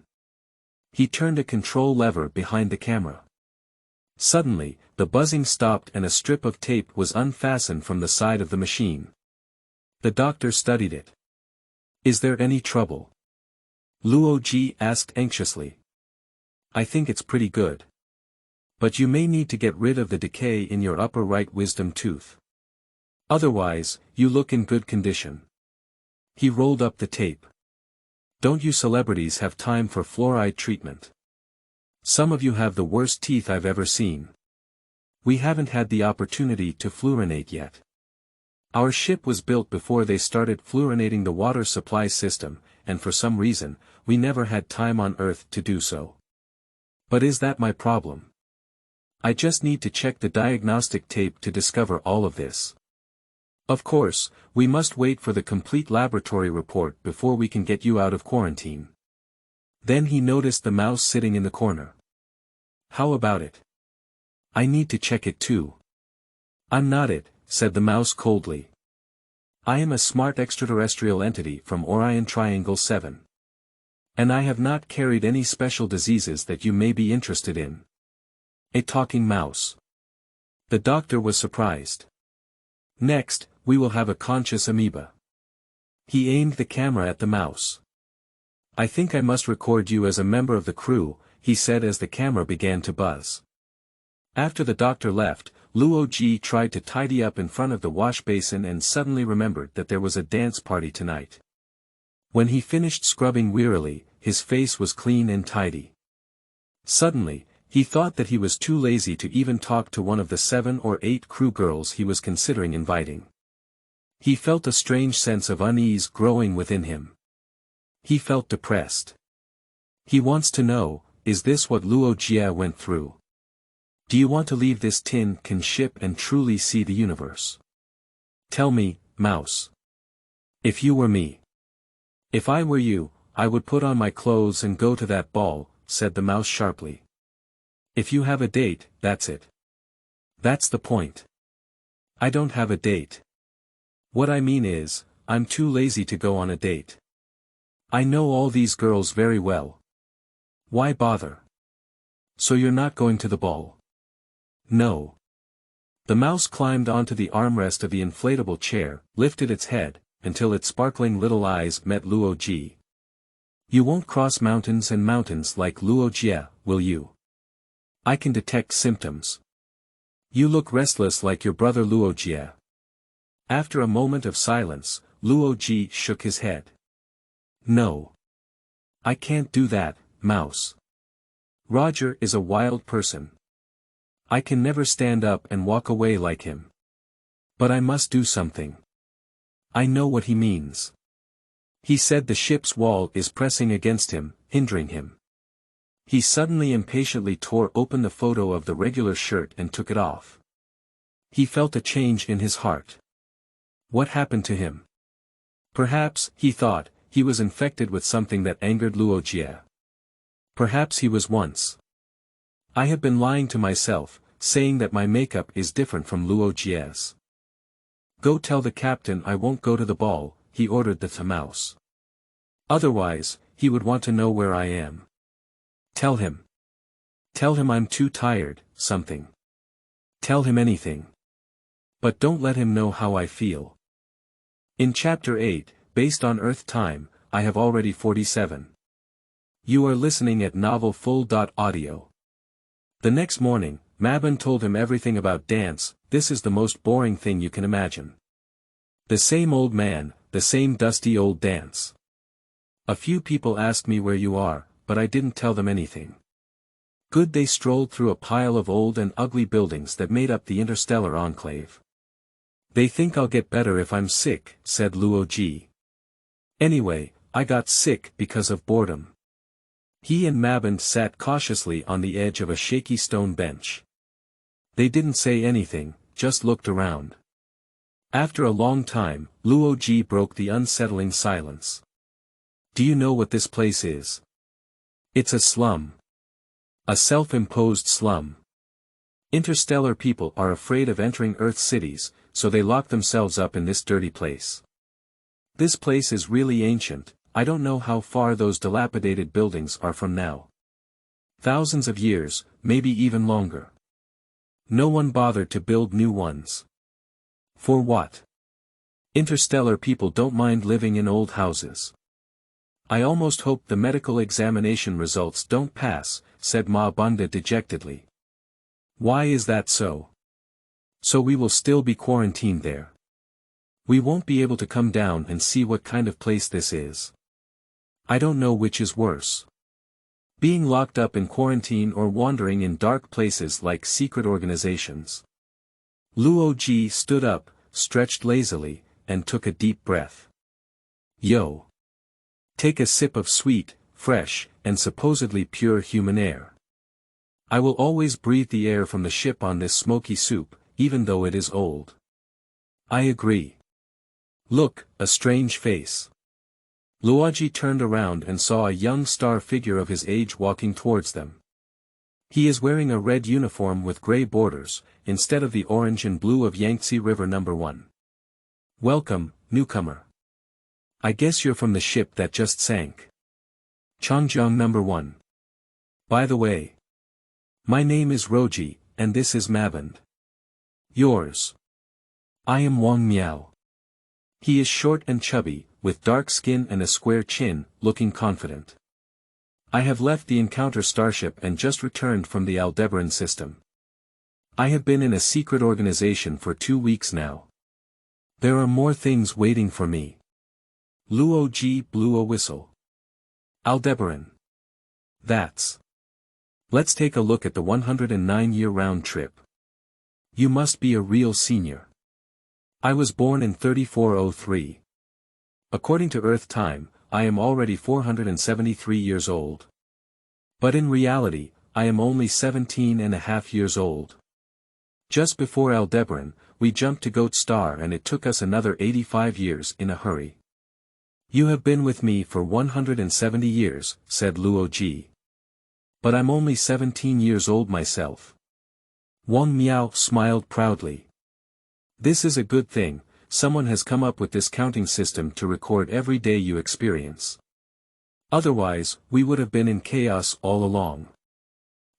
He turned a control lever behind the camera. Suddenly, the buzzing stopped and a strip of tape was unfastened from the side of the machine. The doctor studied it. Is there any trouble? Luo Ji asked anxiously. I think it's pretty good. But you may need to get rid of the decay in your upper right wisdom tooth. Otherwise, you look in good condition. He rolled up the tape. Don't you celebrities have time for fluoride treatment? Some of you have the worst teeth I've ever seen. We haven't had the opportunity to fluorinate yet. Our ship was built before they started fluorinating the water supply system, and for some reason, we never had time on Earth to do so. But is that my problem? I just need to check the diagnostic tape to discover all of this. Of course, we must wait for the complete laboratory report before we can get you out of quarantine. Then he noticed the mouse sitting in the corner. How about it? I need to check it too. I'm not it, said the mouse coldly. I am a smart extraterrestrial entity from Orion Triangle 7. And I have not carried any special diseases that you may be interested in. A talking mouse. The doctor was surprised. Next, we will have a conscious amoeba. He aimed the camera at the mouse. I think I must record you as a member of the crew, he said as the camera began to buzz. After the doctor left, Luo Ji tried to tidy up in front of the wash basin and suddenly remembered that there was a dance party tonight. When he finished scrubbing wearily, his face was clean and tidy. Suddenly, he thought that he was too lazy to even talk to one of the 7 or 8 crew girls he was considering inviting. He felt a strange sense of unease growing within him. He felt depressed. He wants to know, is this what Luo Ji went through? Do you want to leave this tin can ship and truly see the universe? Tell me, mouse. If you were me. If I were you, I would put on my clothes and go to that ball, said the mouse sharply. If you have a date, that's it. That's the point. I don't have a date. What I mean is, I'm too lazy to go on a date. I know all these girls very well. Why bother? So you're not going to the ball? No. The mouse climbed onto the armrest of the inflatable chair, lifted its head, until its sparkling little eyes met Luo Ji. You won't cross mountains and mountains like Luo Ji, will you? I can detect symptoms. You look restless like your brother Luo Ji. After a moment of silence, Luo Ji shook his head. No. I can't do that, mouse. Roger is a wild person. I can never stand up and walk away like him. But I must do something. I know what he means. He said the ship's wall is pressing against him, hindering him. He suddenly impatiently tore open the photo of the regular shirt and took it off. He felt a change in his heart. What happened to him? Perhaps, he thought, he was infected with something that angered Luo Ji. Perhaps he was once. I have been lying to myself, saying that my makeup is different from Luo Ji's. Go tell the captain I won't go to the ball, he ordered the mouse. Otherwise, he would want to know where I am. Tell him. Tell him I'm too tired, something. Tell him anything. But don't let him know how I feel. In Chapter 8, based on Earth time, I have already 47. You are listening at Novel Full.audio. The next morning, Mabon told him everything about dance. This is the most boring thing you can imagine. The same old man, the same dusty old dance. A few people asked me where you are, but I didn't tell them anything. Good. They strolled through a pile of old and ugly buildings that made up the interstellar enclave. They think I'll get better if I'm sick, said Luo Ji. Anyway, I got sick because of boredom. He and Mabon sat cautiously on the edge of a shaky stone bench. They didn't say anything, just looked around. After a long time, Luo Ji broke the unsettling silence. Do you know what this place is? It's a slum. A self-imposed slum. Interstellar people are afraid of entering Earth's cities, so they lock themselves up in this dirty place. This place is really ancient, I don't know how far those dilapidated buildings are from now. Thousands of years, maybe even longer. No one bothered to build new ones. For what? Interstellar people don't mind living in old houses. I almost hope the medical examination results don't pass, said Ma Banda dejectedly. Why is that so? So we will still be quarantined there. We won't be able to come down and see what kind of place this is. I don't know which is worse. Being locked up in quarantine or wandering in dark places like secret organizations. Luo Ji stood up, stretched lazily, and took a deep breath. Yo! Take a sip of sweet, fresh, and supposedly pure human air. I will always breathe the air from the ship on this smoky soup, even though it is old. I agree. Look, a strange face. Luoji turned around and saw a young star figure of his age walking towards them. He is wearing a red uniform with gray borders, instead of the orange and blue of Yangtze River No. 1. Welcome, newcomer. I guess you're from the ship that just sank. Changjiang No. 1. By the way. My name is Roji, and this is Maband. Yours. I am Wang Miao. He is short and chubby, with dark skin and a square chin, looking confident. I have left the Encounter starship and just returned from the Aldebaran system. I have been in a secret organization for 2 weeks now. There are more things waiting for me. Luo Ji blew a whistle. Aldebaran. That's. Let's take a look at the 109-year round trip. You must be a real senior. I was born in 3403. According to Earth time, I am already 473 years old. But in reality, I am only 17.5 years old. Just before Aldebaran, we jumped to Goat Star and it took us another 85 years in a hurry. You have been with me for 170 years, said Luo Ji. But I'm only 17 years old myself. Wang Miao smiled proudly. This is a good thing, someone has come up with this counting system to record every day you experience. Otherwise, we would have been in chaos all along.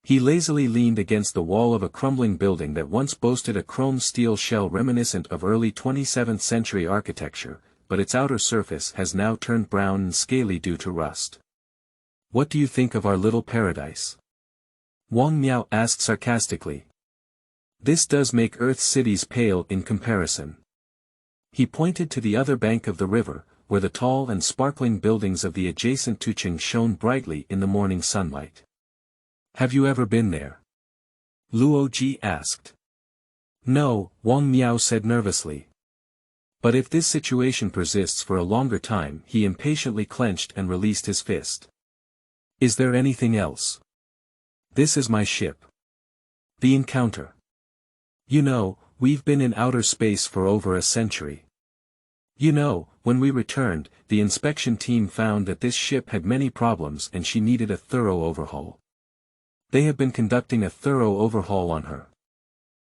He lazily leaned against the wall of a crumbling building that once boasted a chrome steel shell reminiscent of early 27th century architecture, but its outer surface has now turned brown and scaly due to rust. What do you think of our little paradise? Wang Miao asked sarcastically. This does make Earth's cities pale in comparison. He pointed to the other bank of the river, where the tall and sparkling buildings of the adjacent Qiang shone brightly in the morning sunlight. Have you ever been there? Luo Ji asked. No, Wang Miao said nervously. But if this situation persists for a longer time, he impatiently clenched and released his fist. Is there anything else? This is my ship. The Encounter. You know, we've been in outer space for over a century. You know, when we returned, the inspection team found that this ship had many problems and she needed a thorough overhaul. They have been conducting a thorough overhaul on her.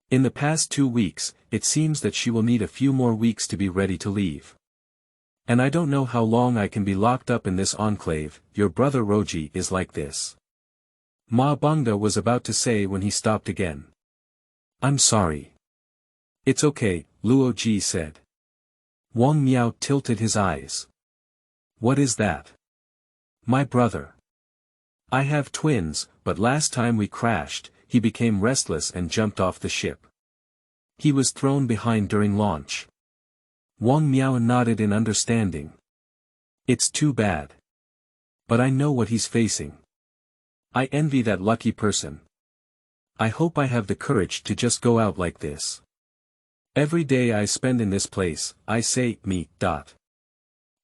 In the past 2 weeks, it seems that she will need a few more weeks to be ready to leave. And I don't know how long I can be locked up in this enclave. Your brother Roji is like this. Ma Bangda was about to say when he stopped again. I'm sorry. It's okay, Luo Ji said. Wang Miao tilted his eyes. What is that? My brother. I have twins, but last time we crashed, he became restless and jumped off the ship. He was thrown behind during launch. Wang Miao nodded in understanding. It's too bad. But I know what he's facing. I envy that lucky person. I hope I have the courage to just go out like this. Every day I spend in this place, I say, me. The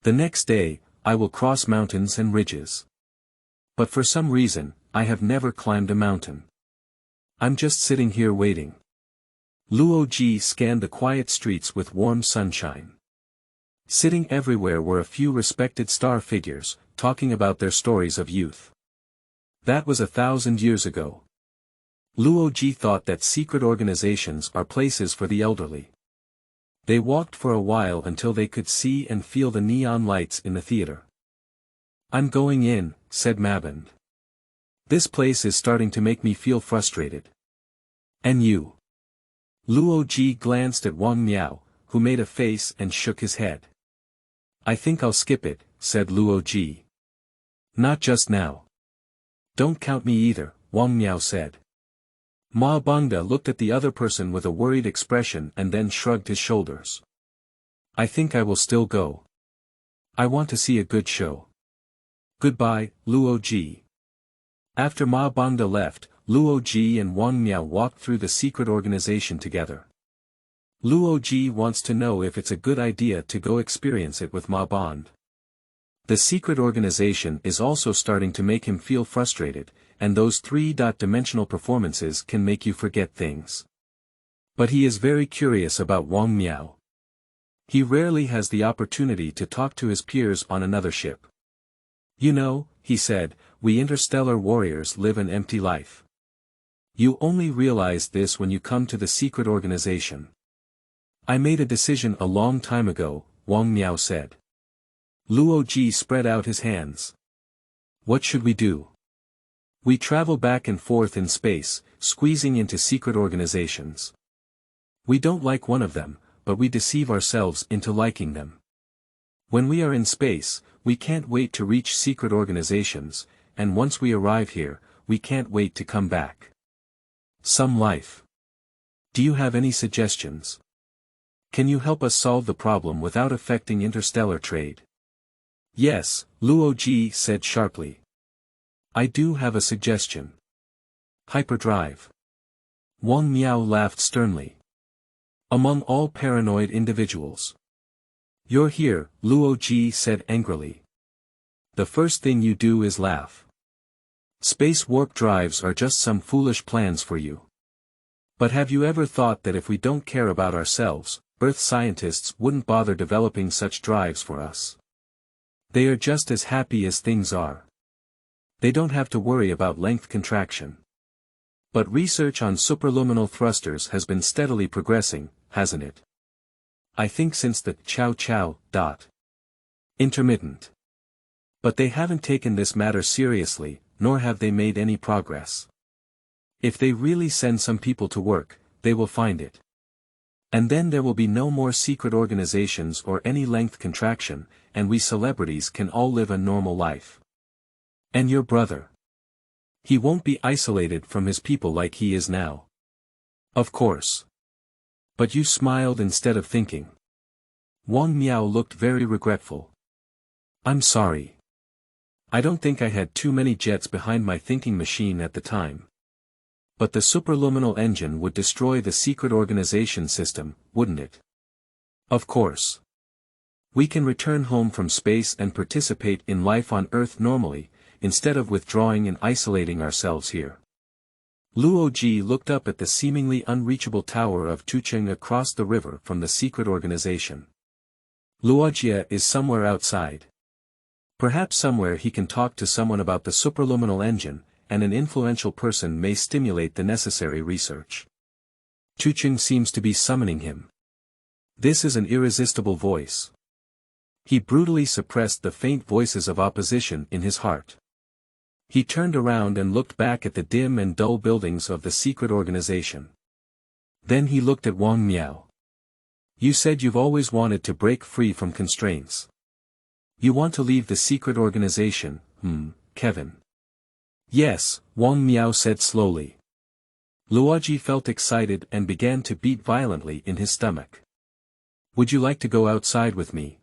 next day, I will cross mountains and ridges. But for some reason, I have never climbed a mountain. I'm just sitting here waiting. Luo Ji scanned the quiet streets with warm sunshine. Sitting everywhere were a few respected star figures, talking about their stories of youth. That was 1,000 years ago. Luo Ji thought that secret organizations are places for the elderly. They walked for a while until they could see and feel the neon lights in the theater. I'm going in, said Maband. This place is starting to make me feel frustrated. And you? Luo Ji glanced at Wang Miao, who made a face and shook his head. I think I'll skip it, said Luo Ji. Not just now. Don't count me either, Wang Miao said. Ma Bangda looked at the other person with a worried expression and then shrugged his shoulders. I think I will still go. I want to see a good show. Goodbye, Luo Ji. After Ma Bangda left, Luo Ji and Wang Miao walked through the secret organization together. Luo Ji wants to know if it's a good idea to go experience it with Ma Band. The secret organization is also starting to make him feel frustrated, and those three-dimensional performances can make you forget things. But he is very curious about Wang Miao. He rarely has the opportunity to talk to his peers on another ship. You know, he said, we interstellar warriors live an empty life. You only realize this when you come to the secret organization. I made a decision a long time ago, Wang Miao said. Luo Ji spread out his hands. What should we do? We travel back and forth in space, squeezing into secret organizations. We don't like one of them, but we deceive ourselves into liking them. When we are in space, we can't wait to reach secret organizations, and once we arrive here, we can't wait to come back. Some life. Do you have any suggestions? Can you help us solve the problem without affecting interstellar trade? Yes, Luo Ji said sharply. I do have a suggestion. Hyperdrive. Wang Miao laughed sternly. Among all paranoid individuals. You're here, Luo Ji said angrily. The first thing you do is laugh. Space warp drives are just some foolish plans for you. But have you ever thought that if we don't care about ourselves, Earth scientists wouldn't bother developing such drives for us? They are just as happy as things are. They don't have to worry about length contraction. But research on superluminal thrusters has been steadily progressing, hasn't it? I think since the Chow. Intermittent. But they haven't taken this matter seriously, nor have they made any progress. If they really send some people to work, they will find it. And then there will be no more secret organizations or any length contraction, and we celebrities can all live a normal life. And your brother? He won't be isolated from his people like he is now. Of course. But you smiled instead of thinking. Wang Miao looked very regretful. I'm sorry. I don't think I had too many jets behind my thinking machine at the time. But the superluminal engine would destroy the secret organization system, wouldn't it? Of course. We can return home from space and participate in life on Earth normally, instead of withdrawing and isolating ourselves here. Luo Ji looked up at the seemingly unreachable tower of Qiang across the river from the secret organization. Luoji is somewhere outside. Perhaps somewhere he can talk to someone about the superluminal engine, and an influential person may stimulate the necessary research. Qiang seems to be summoning him. This is an irresistible voice. He brutally suppressed the faint voices of opposition in his heart. He turned around and looked back at the dim and dull buildings of the secret organization. Then he looked at Wang Miao. You said you've always wanted to break free from constraints. You want to leave the secret organization, Kevin? Yes, Wang Miao said slowly. Luoji felt excited and began to beat violently in his stomach. Would you like to go outside with me?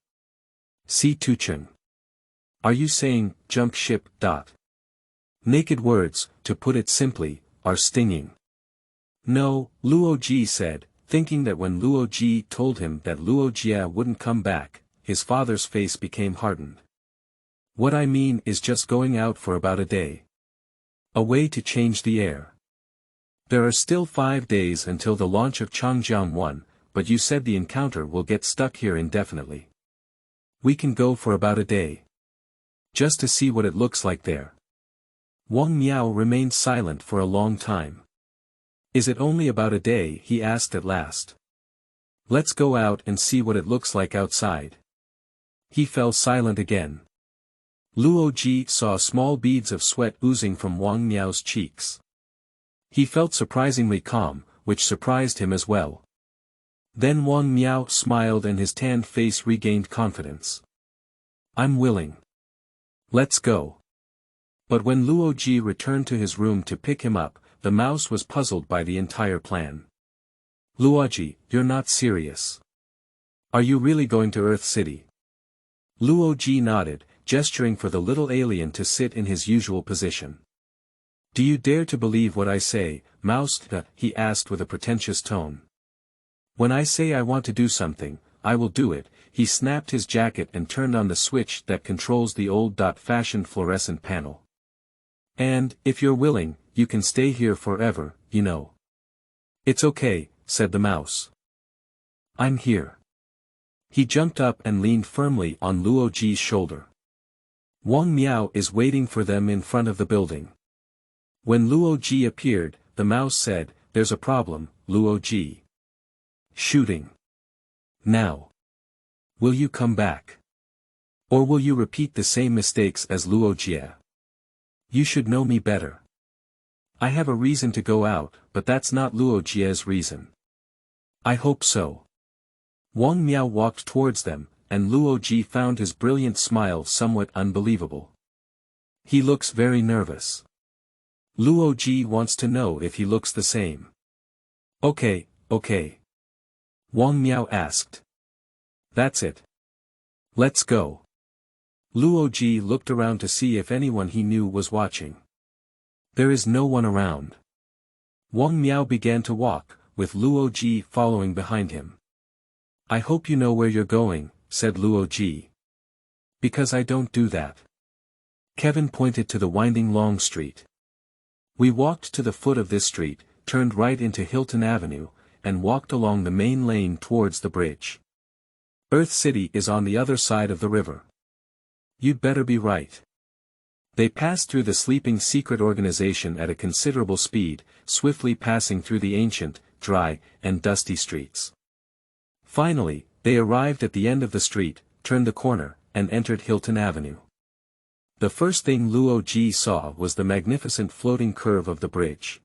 See Qiang. Are you saying, jump ship? Naked words, to put it simply, are stinging. No, Luo Ji said, thinking that when Luo Ji told him that Luo Jia wouldn't come back, his father's face became hardened. What I mean is just going out for about a day. A way to change the air. There are still 5 days until the launch of Changjiang 1, but you said the encounter will get stuck here indefinitely. We can go for about a day. Just to see what it looks like there. Wang Miao remained silent for a long time. Is it only about a day? He asked at last. Let's go out and see what it looks like outside. He fell silent again. Luo Ji saw small beads of sweat oozing from Wang Miao's cheeks. He felt surprisingly calm, which surprised him as well. Then Wang Miao smiled and his tanned face regained confidence. I'm willing. Let's go. But when Luo Ji returned to his room to pick him up, the mouse was puzzled by the entire plan. Luoji, you're not serious. Are you really going to Earth City? Luo Ji nodded, gesturing for the little alien to sit in his usual position. Do you dare to believe what I say, mouse? He asked with a pretentious tone. When I say I want to do something, I will do it. He snapped his jacket and turned on the switch that controls the old-fashioned fluorescent panel. And, if you're willing, you can stay here forever, you know. It's okay, said the mouse. I'm here. He jumped up and leaned firmly on Luo Ji's shoulder. Wang Miao is waiting for them in front of the building. When Luo Ji appeared, the mouse said, There's a problem, Luo Ji. Shooting. Now. Will you come back? Or will you repeat the same mistakes as Luo Jie? You should know me better. I have a reason to go out, but that's not Luo Jie's reason. I hope so. Wang Miao walked towards them, and Luo Ji found his brilliant smile somewhat unbelievable. He looks very nervous. Luo Ji wants to know if he looks the same. Okay. Wang Miao asked. That's it. Let's go. Luo Ji looked around to see if anyone he knew was watching. There is no one around. Wang Miao began to walk, with Luo Ji following behind him. I hope you know where you're going, said Luo Ji. Because I don't do that. Kevin pointed to the winding long street. We walked to the foot of this street, turned right into Hilton Avenue, and walked along the main lane towards the bridge. Earth City is on the other side of the river. You'd better be right. They passed through the sleeping secret organization at a considerable speed, swiftly passing through the ancient, dry, and dusty streets. Finally, they arrived at the end of the street, turned the corner, and entered Hilton Avenue. The first thing Luo Ji saw was the magnificent floating curve of the bridge.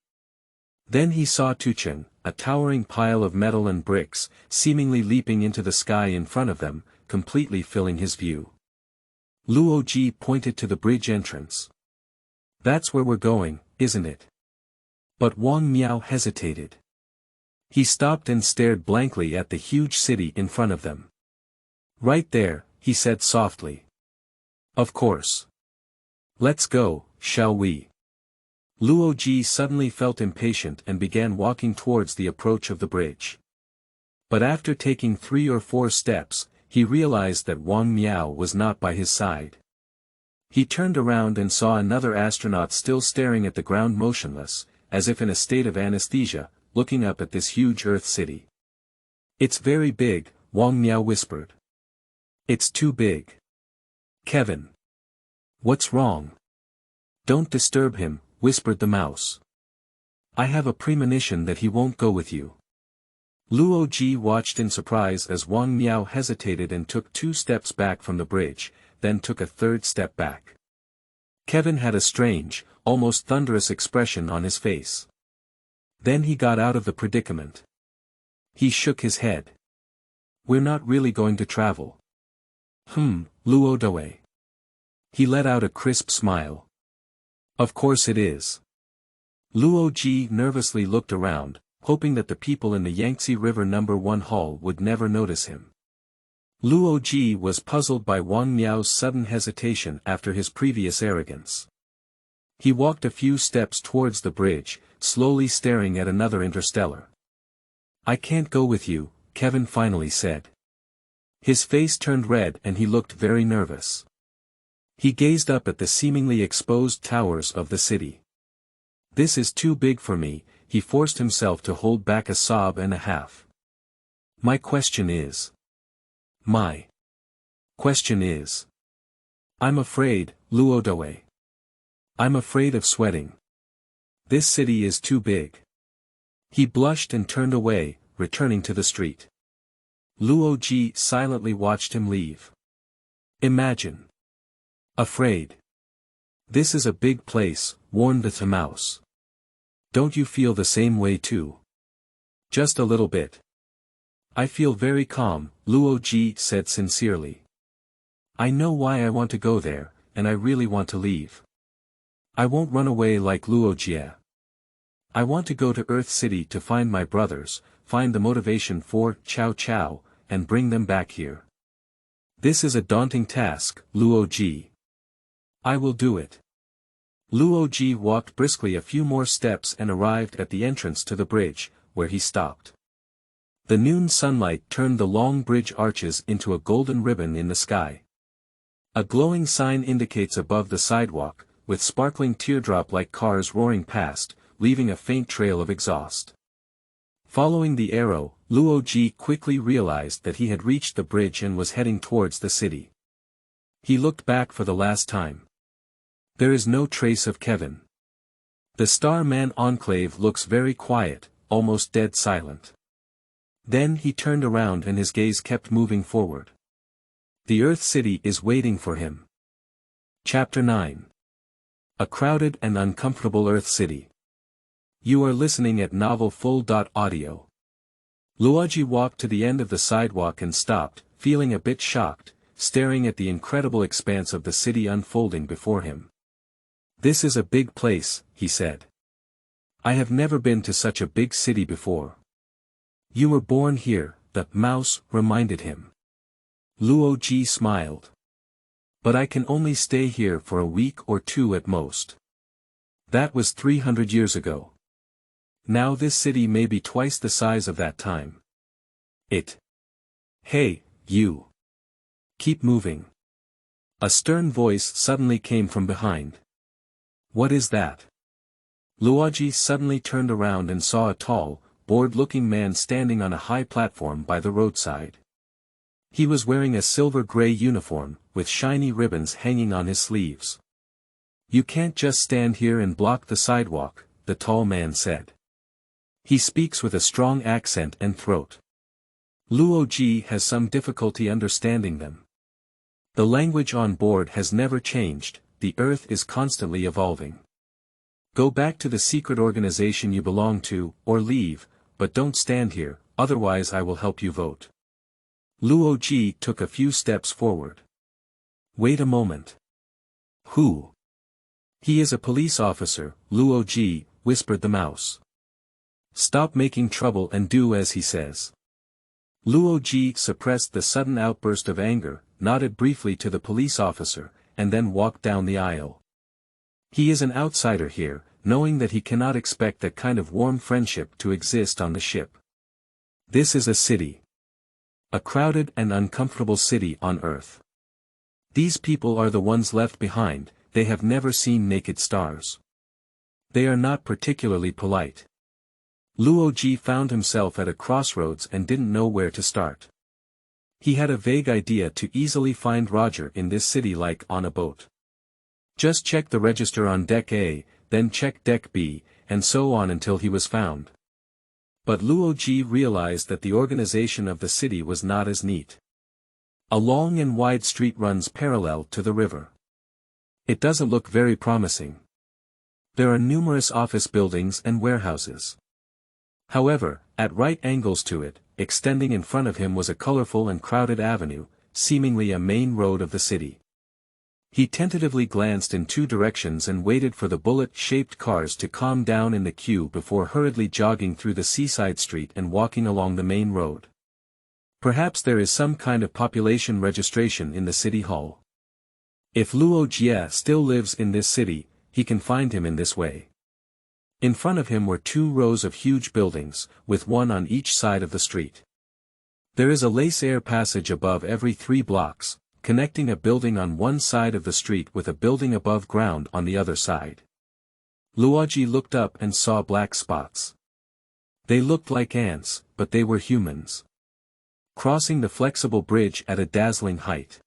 Then he saw Qiang, a towering pile of metal and bricks, seemingly leaping into the sky in front of them, completely filling his view. Luo Ji pointed to the bridge entrance. That's where we're going, isn't it? But Wang Miao hesitated. He stopped and stared blankly at the huge city in front of them. Right there, he said softly. Of course. Let's go, shall we? Luo Ji suddenly felt impatient and began walking towards the approach of the bridge. But after taking 3 or 4 steps, he realized that Wang Miao was not by his side. He turned around and saw another astronaut still staring at the ground motionless, as if in a state of anesthesia, looking up at this huge Earth city. It's very big, Wang Miao whispered. It's too big. Kevin. What's wrong? Don't disturb him, whispered the mouse. I have a premonition that he won't go with you. Luo Ji watched in surprise as Wang Miao hesitated and took 2 steps back from the bridge, then took a 3rd step back. Kevin had a strange, almost thunderous expression on his face. Then he got out of the predicament. He shook his head. We're not really going to travel. Luo Doi. He let out a crisp smile. Of course it is. Luo Ji nervously looked around, hoping that the people in the Yangtze River No. 1 hall would never notice him. Luo Ji was puzzled by Wang Miao's sudden hesitation after his previous arrogance. He walked a few steps towards the bridge, slowly staring at another interstellar. I can't go with you, Kevin finally said. His face turned red and he looked very nervous. He gazed up at the seemingly exposed towers of the city. This is too big for me, he forced himself to hold back a sob and a half. My question is. I'm afraid, Luo Doi. I'm afraid of sweating. This city is too big. He blushed and turned away, returning to the street. Luo Ji silently watched him leave. Imagine. Afraid. This is a big place, warned the mouse. Don't you feel the same way too? Just a little bit. I feel very calm, Luo Ji said sincerely. I know why I want to go there, and I really want to leave. I won't run away like Luo Ji. I want to go to Earth City to find my brothers, find the motivation for Chow Chow, and bring them back here. This is a daunting task, Luo Ji. I will do it. Luo Ji walked briskly a few more steps and arrived at the entrance to the bridge, where he stopped. The noon sunlight turned the long bridge arches into a golden ribbon in the sky. A glowing sign indicates above the sidewalk, with sparkling teardrop-like cars roaring past, leaving a faint trail of exhaust. Following the arrow, Luo Ji quickly realized that he had reached the bridge and was heading towards the city. He looked back for the last time. There is no trace of Kevin. The Starman Enclave looks very quiet, almost dead silent. Then he turned around and his gaze kept moving forward. The Earth City is waiting for him. Chapter 9. A crowded and uncomfortable Earth City. You are listening at novelfull.audio. Luoji walked to the end of the sidewalk and stopped, feeling a bit shocked, staring at the incredible expanse of the city unfolding before him. This is a big place, he said. I have never been to such a big city before. You were born here, the mouse reminded him. Luo Ji smiled. But I can only stay here for a week or two at most. That was 300 years ago. Now this city may be twice the size of that time. Hey, you. Keep moving. A stern voice suddenly came from behind. What is that? Luoji suddenly turned around and saw a tall, bored-looking man standing on a high platform by the roadside. He was wearing a silver-gray uniform, with shiny ribbons hanging on his sleeves. You can't just stand here and block the sidewalk, the tall man said. He speaks with a strong accent and throat. Luo Ji has some difficulty understanding them. The language on board has never changed, the Earth is constantly evolving. Go back to the secret organization you belong to, or leave, but don't stand here, otherwise I will help you vote. Luo Ji took a few steps forward. Wait a moment. Who? He is a police officer, Luo Ji, whispered the mouse. Stop making trouble and do as he says. Luo Ji suppressed the sudden outburst of anger, nodded briefly to the police officer, and then walked down the aisle. He is an outsider here, knowing that he cannot expect that kind of warm friendship to exist on the ship. This is a city. A crowded and uncomfortable city on Earth. These people are the ones left behind, they have never seen naked stars. They are not particularly polite. Luo Ji found himself at a crossroads and didn't know where to start. He had a vague idea to easily find Roger in this city like on a boat. Just check the register on deck A, then check deck B, and so on until he was found. But Luo Ji realized that the organization of the city was not as neat. A long and wide street runs parallel to the river. It doesn't look very promising. There are numerous office buildings and warehouses. However, at right angles to it, extending in front of him was a colorful and crowded avenue, seemingly a main road of the city. He tentatively glanced in two directions and waited for the bullet-shaped cars to calm down in the queue before hurriedly jogging through the seaside street and walking along the main road. Perhaps there is some kind of population registration in the city hall. If Luo Jie still lives in this city, he can find him in this way. In front of him were 2 rows of huge buildings, with one on each side of the street. There is a lace-air passage above every 3 blocks, connecting a building on one side of the street with a building above ground on the other side. Luoji looked up and saw black spots. They looked like ants, but they were humans. Crossing the flexible bridge at a dazzling height.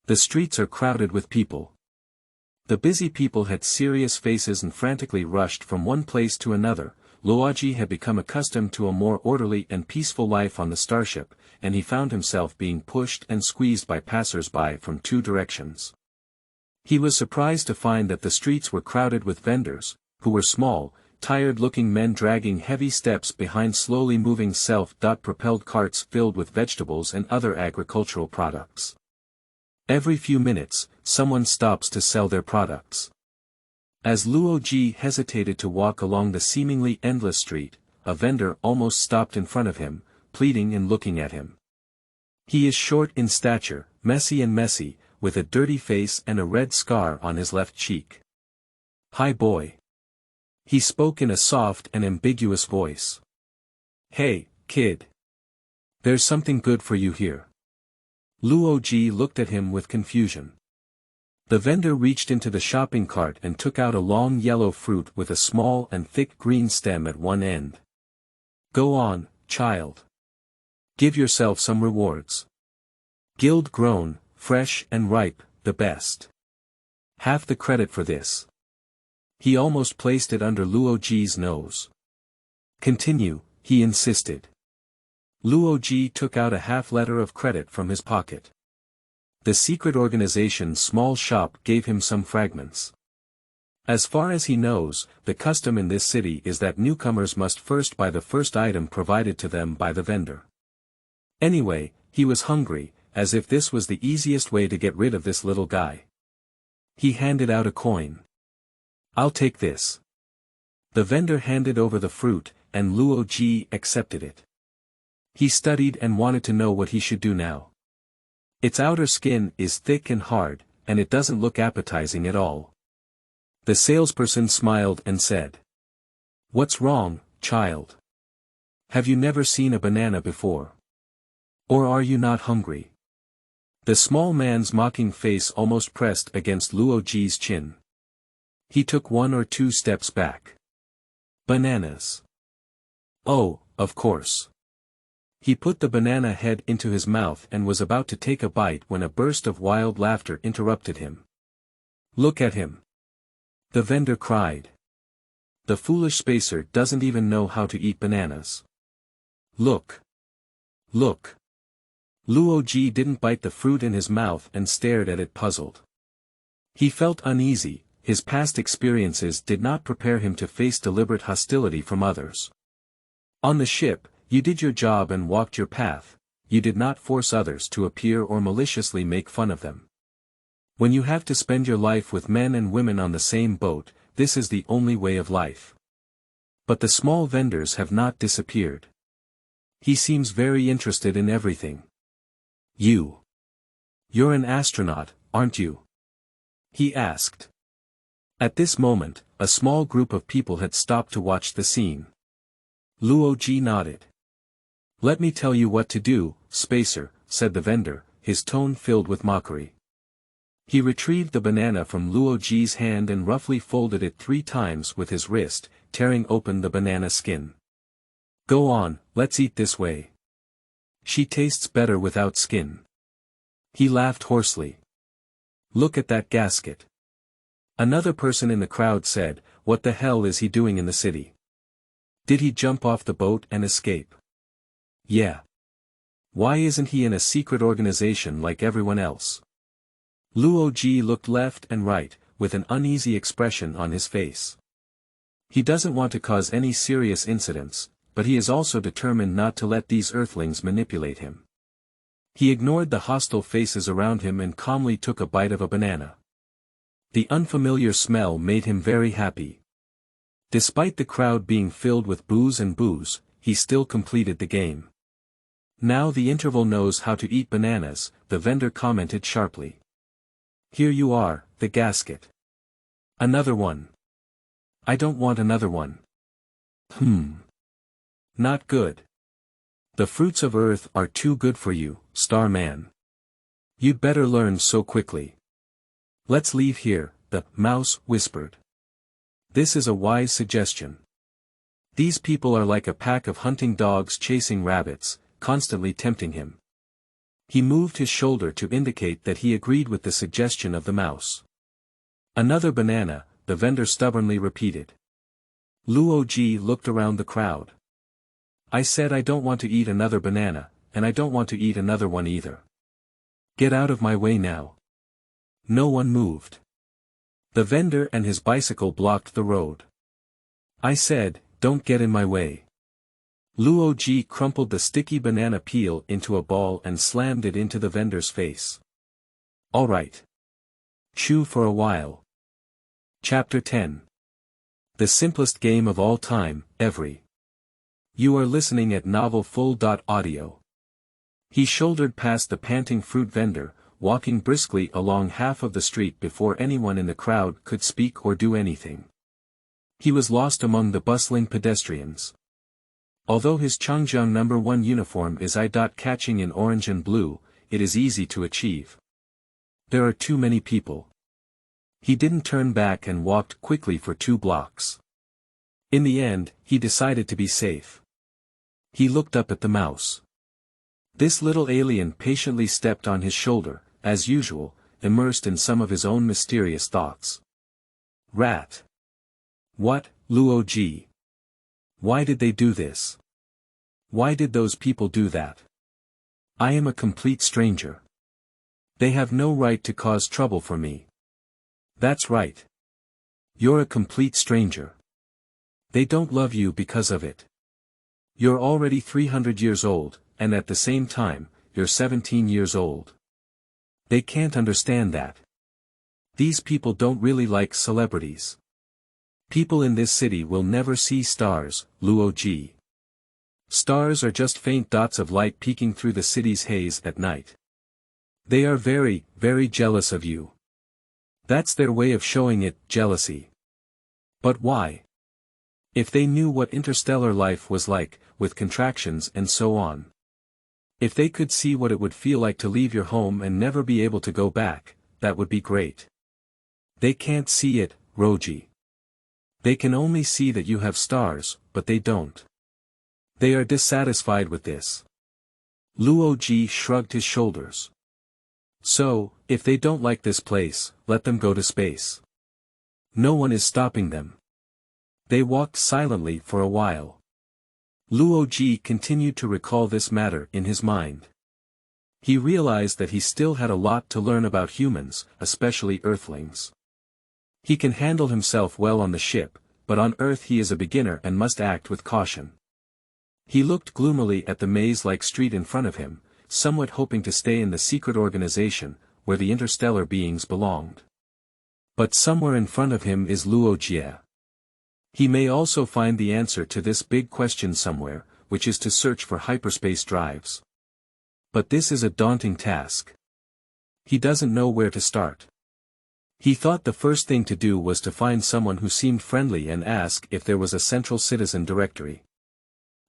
The streets are crowded with people. The busy people had serious faces and frantically rushed from one place to another, Luo Ji had become accustomed to a more orderly and peaceful life on the starship, and he found himself being pushed and squeezed by passers-by from two directions. He was surprised to find that the streets were crowded with vendors, who were small, tired-looking men dragging heavy steps behind slowly moving self-propelled carts filled with vegetables and other agricultural products. Every few minutes, someone stops to sell their products. As Luo Ji hesitated to walk along the seemingly endless street, a vendor almost stopped in front of him, pleading and looking at him. He is short in stature, messy, with a dirty face and a red scar on his left cheek. "Hi boy." He spoke in a soft and ambiguous voice. "Hey, kid. There's something good for you here." Luo Ji looked at him with confusion. The vendor reached into the shopping cart and took out a long yellow fruit with a small and thick green stem at one end. "Go on, child. Give yourself some rewards. Guild grown, fresh and ripe, the best. Half the credit for this." He almost placed it under Luo Ji's nose. "Continue," he insisted. Luo Ji took out a half letter of credit from his pocket. The secret organization's small shop gave him some fragments. As far as he knows, the custom in this city is that newcomers must first buy the first item provided to them by the vendor. Anyway, he was hungry, as if this was the easiest way to get rid of this little guy. He handed out a coin. "I'll take this." The vendor handed over the fruit, and Luo Ji accepted it. He studied and wanted to know what he should do now. Its outer skin is thick and hard, and it doesn't look appetizing at all. The salesperson smiled and said, "What's wrong, child? Have you never seen a banana before? Or are you not hungry?" The small man's mocking face almost pressed against Luo Ji's chin. He took 1 or 2 steps back. "Bananas. Oh, of course." He put the banana head into his mouth and was about to take a bite when a burst of wild laughter interrupted him. "Look at him!" the vendor cried. "The foolish spacer doesn't even know how to eat bananas. Look! Look!" Luo Ji didn't bite the fruit in his mouth and stared at it puzzled. He felt uneasy. His past experiences did not prepare him to face deliberate hostility from others. On the ship, you did your job and walked your path, you did not force others to appear or maliciously make fun of them. When you have to spend your life with men and women on the same boat, this is the only way of life. But the small vendors have not disappeared. He seems very interested in everything. You're an astronaut, aren't you?" he asked. At this moment, a small group of people had stopped to watch the scene. Luo Ji nodded. "Let me tell you what to do, spacer," said the vendor, his tone filled with mockery. He retrieved the banana from Luo Ji's hand and roughly folded it 3 times with his wrist, tearing open the banana skin. "Go on, let's eat this way. She tastes better without skin." He laughed hoarsely. "Look at that gasket." Another person in the crowd said, "What the hell is he doing in the city? Did he jump off the boat and escape?" "Yeah. Why isn't he in a secret organization like everyone else?" Luo Ji looked left and right, with an uneasy expression on his face. He doesn't want to cause any serious incidents, but he is also determined not to let these earthlings manipulate him. He ignored the hostile faces around him and calmly took a bite of a banana. The unfamiliar smell made him very happy. Despite the crowd being filled with booze, he still completed the game. "Now the interval knows how to eat bananas," the vendor commented sharply. "Here you are, the gasket. Another one." "I don't want another one." Not good. The fruits of Earth are too good for you, Star Man. You'd better learn so quickly. Let's leave here," the mouse whispered. "This is a wise suggestion. These people are like a pack of hunting dogs chasing rabbits, constantly tempting him." He moved his shoulder to indicate that he agreed with the suggestion of the mouse. "Another banana," the vendor stubbornly repeated. Luo Ji looked around the crowd. I said I don't want to eat another banana, and I don't want to eat another one either. Get out of my way now. No one moved. The vendor and his bicycle blocked the road. I said, don't get in my way. Luo Ji crumpled the sticky banana peel into a ball and slammed it into the vendor's face. All right. Chew for a while. Chapter 10. The simplest game of all time, every. You are listening at novel full.audio. He shouldered past the panting fruit vendor, walking briskly along half of the street before anyone in the crowd could speak or do anything. He was lost among the bustling pedestrians. Although his Changjiang No. 1 uniform is eye-catching in orange and blue, it is easy to achieve. There are too many people. He didn't turn back and walked quickly for 2 blocks. In the end, he decided to be safe. He looked up at the mouse. This little alien patiently stepped on his shoulder, as usual, immersed in some of his own mysterious thoughts. Rat. What, Luo Ji? Why did they do this? Why did those people do that? I am a complete stranger. They have no right to cause trouble for me. That's right. You're a complete stranger. They don't love you because of it. You're already 300 years old, and at the same time, you're 17 years old. They can't understand that. These people don't really like celebrities. People in this city will never see stars, Luo Ji. Stars are just faint dots of light peeking through the city's haze at night. They are very, very jealous of you. That's their way of showing it, jealousy. But why? If they knew what interstellar life was like, with contractions and so on. If they could see what it would feel like to leave your home and never be able to go back, that would be great. They can't see it, Roji. They can only see that you have stars, but they don't. They are dissatisfied with this. Luo Ji shrugged his shoulders. So, if they don't like this place, let them go to space. No one is stopping them. They walked silently for a while. Luo Ji continued to recall this matter in his mind. He realized that he still had a lot to learn about humans, especially Earthlings. He can handle himself well on the ship, but on Earth he is a beginner and must act with caution. He looked gloomily at the maze-like street in front of him, somewhat hoping to stay in the secret organization, where the interstellar beings belonged. But somewhere in front of him is Luo Ji. He may also find the answer to this big question somewhere, which is to search for hyperspace drives. But this is a daunting task. He doesn't know where to start. He thought the first thing to do was to find someone who seemed friendly and ask if there was a central citizen directory.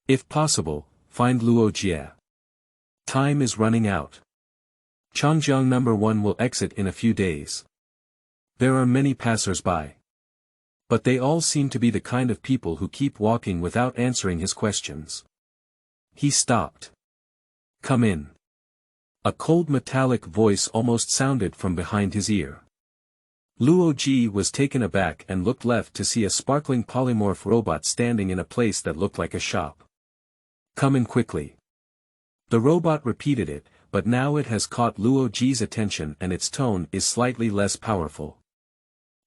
If possible, find Luo Ji. Time is running out. Changjiang No. 1 will exit in a few days. There are many passers-by. But they all seem to be the kind of people who keep walking without answering his questions. He stopped. Come in. A cold metallic voice almost sounded from behind his ear. Luo Ji was taken aback and looked left to see a sparkling polymorph robot standing in a place that looked like a shop. Come in quickly. The robot repeated it, but now it has caught Luo Ji's attention and its tone is slightly less powerful.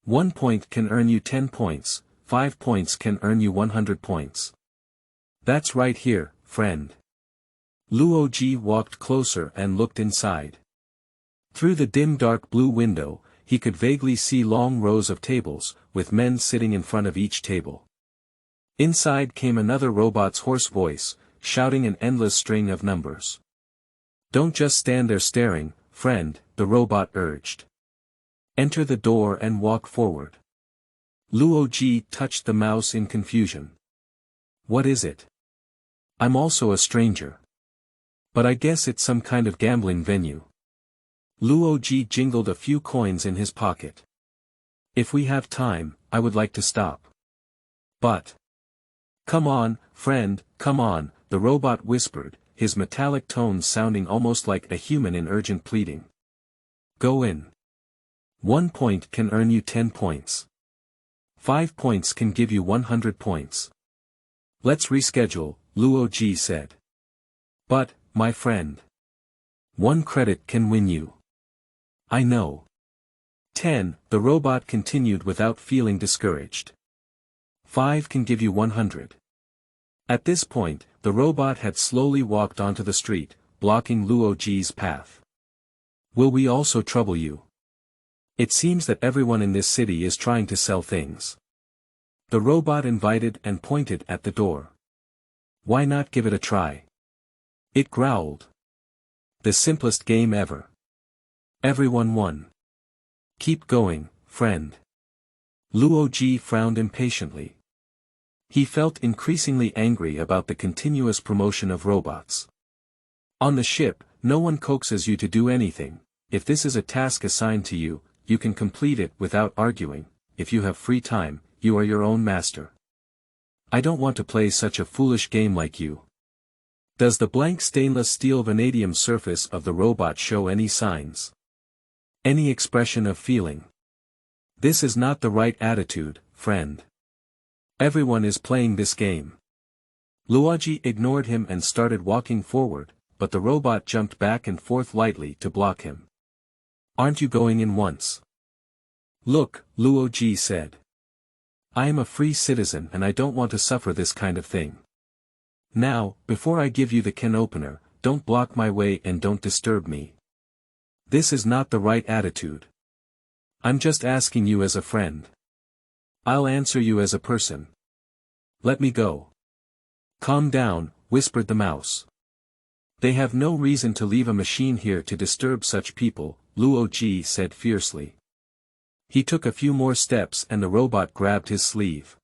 1 point can earn you 10 points, 5 points can earn you 100 points. That's right here, friend. Luo Ji walked closer and looked inside. Through the dim dark blue window, he could vaguely see long rows of tables, with men sitting in front of each table. Inside came another robot's hoarse voice, shouting an endless string of numbers. Don't just stand there staring, friend, the robot urged. Enter the door and walk forward. Luo Ji touched the mouse in confusion. What is it? I'm also a stranger. But I guess it's some kind of gambling venue. Luo Ji jingled a few coins in his pocket. If we have time, I would like to stop. But. Come on, friend, come on, the robot whispered, his metallic tones sounding almost like a human in urgent pleading. Go in. 1 point can earn you 10 points. 5 points can give you 100 points. Let's reschedule, Luo Ji said. But, my friend. 1 credit can win you. I know. 10, the robot continued without feeling discouraged. 5 can give you 100. At this point, the robot had slowly walked onto the street, blocking Luo Ji's path. Will we also trouble you? It seems that everyone in this city is trying to sell things. The robot invited and pointed at the door. Why not give it a try? It growled. The simplest game ever. Everyone won. Keep going, friend. Luo Ji frowned impatiently. He felt increasingly angry about the continuous promotion of robots. On the ship, no one coaxes you to do anything. If this is a task assigned to you, you can complete it without arguing. If you have free time, you are your own master. I don't want to play such a foolish game like you. Does the blank stainless steel vanadium surface of the robot show any signs? Any expression of feeling? This is not the right attitude, friend. Everyone is playing this game. Luoji ignored him and started walking forward, but the robot jumped back and forth lightly to block him. Aren't you going in once? Look, Luo Ji said. I am a free citizen and I don't want to suffer this kind of thing. Now, before I give you the can opener, don't block my way and don't disturb me. This is not the right attitude. I'm just asking you as a friend. I'll answer you as a person. Let me go. Calm down, whispered the mouse. They have no reason to leave a machine here to disturb such people, Luo Ji said fiercely. He took a few more steps and the robot grabbed his sleeve.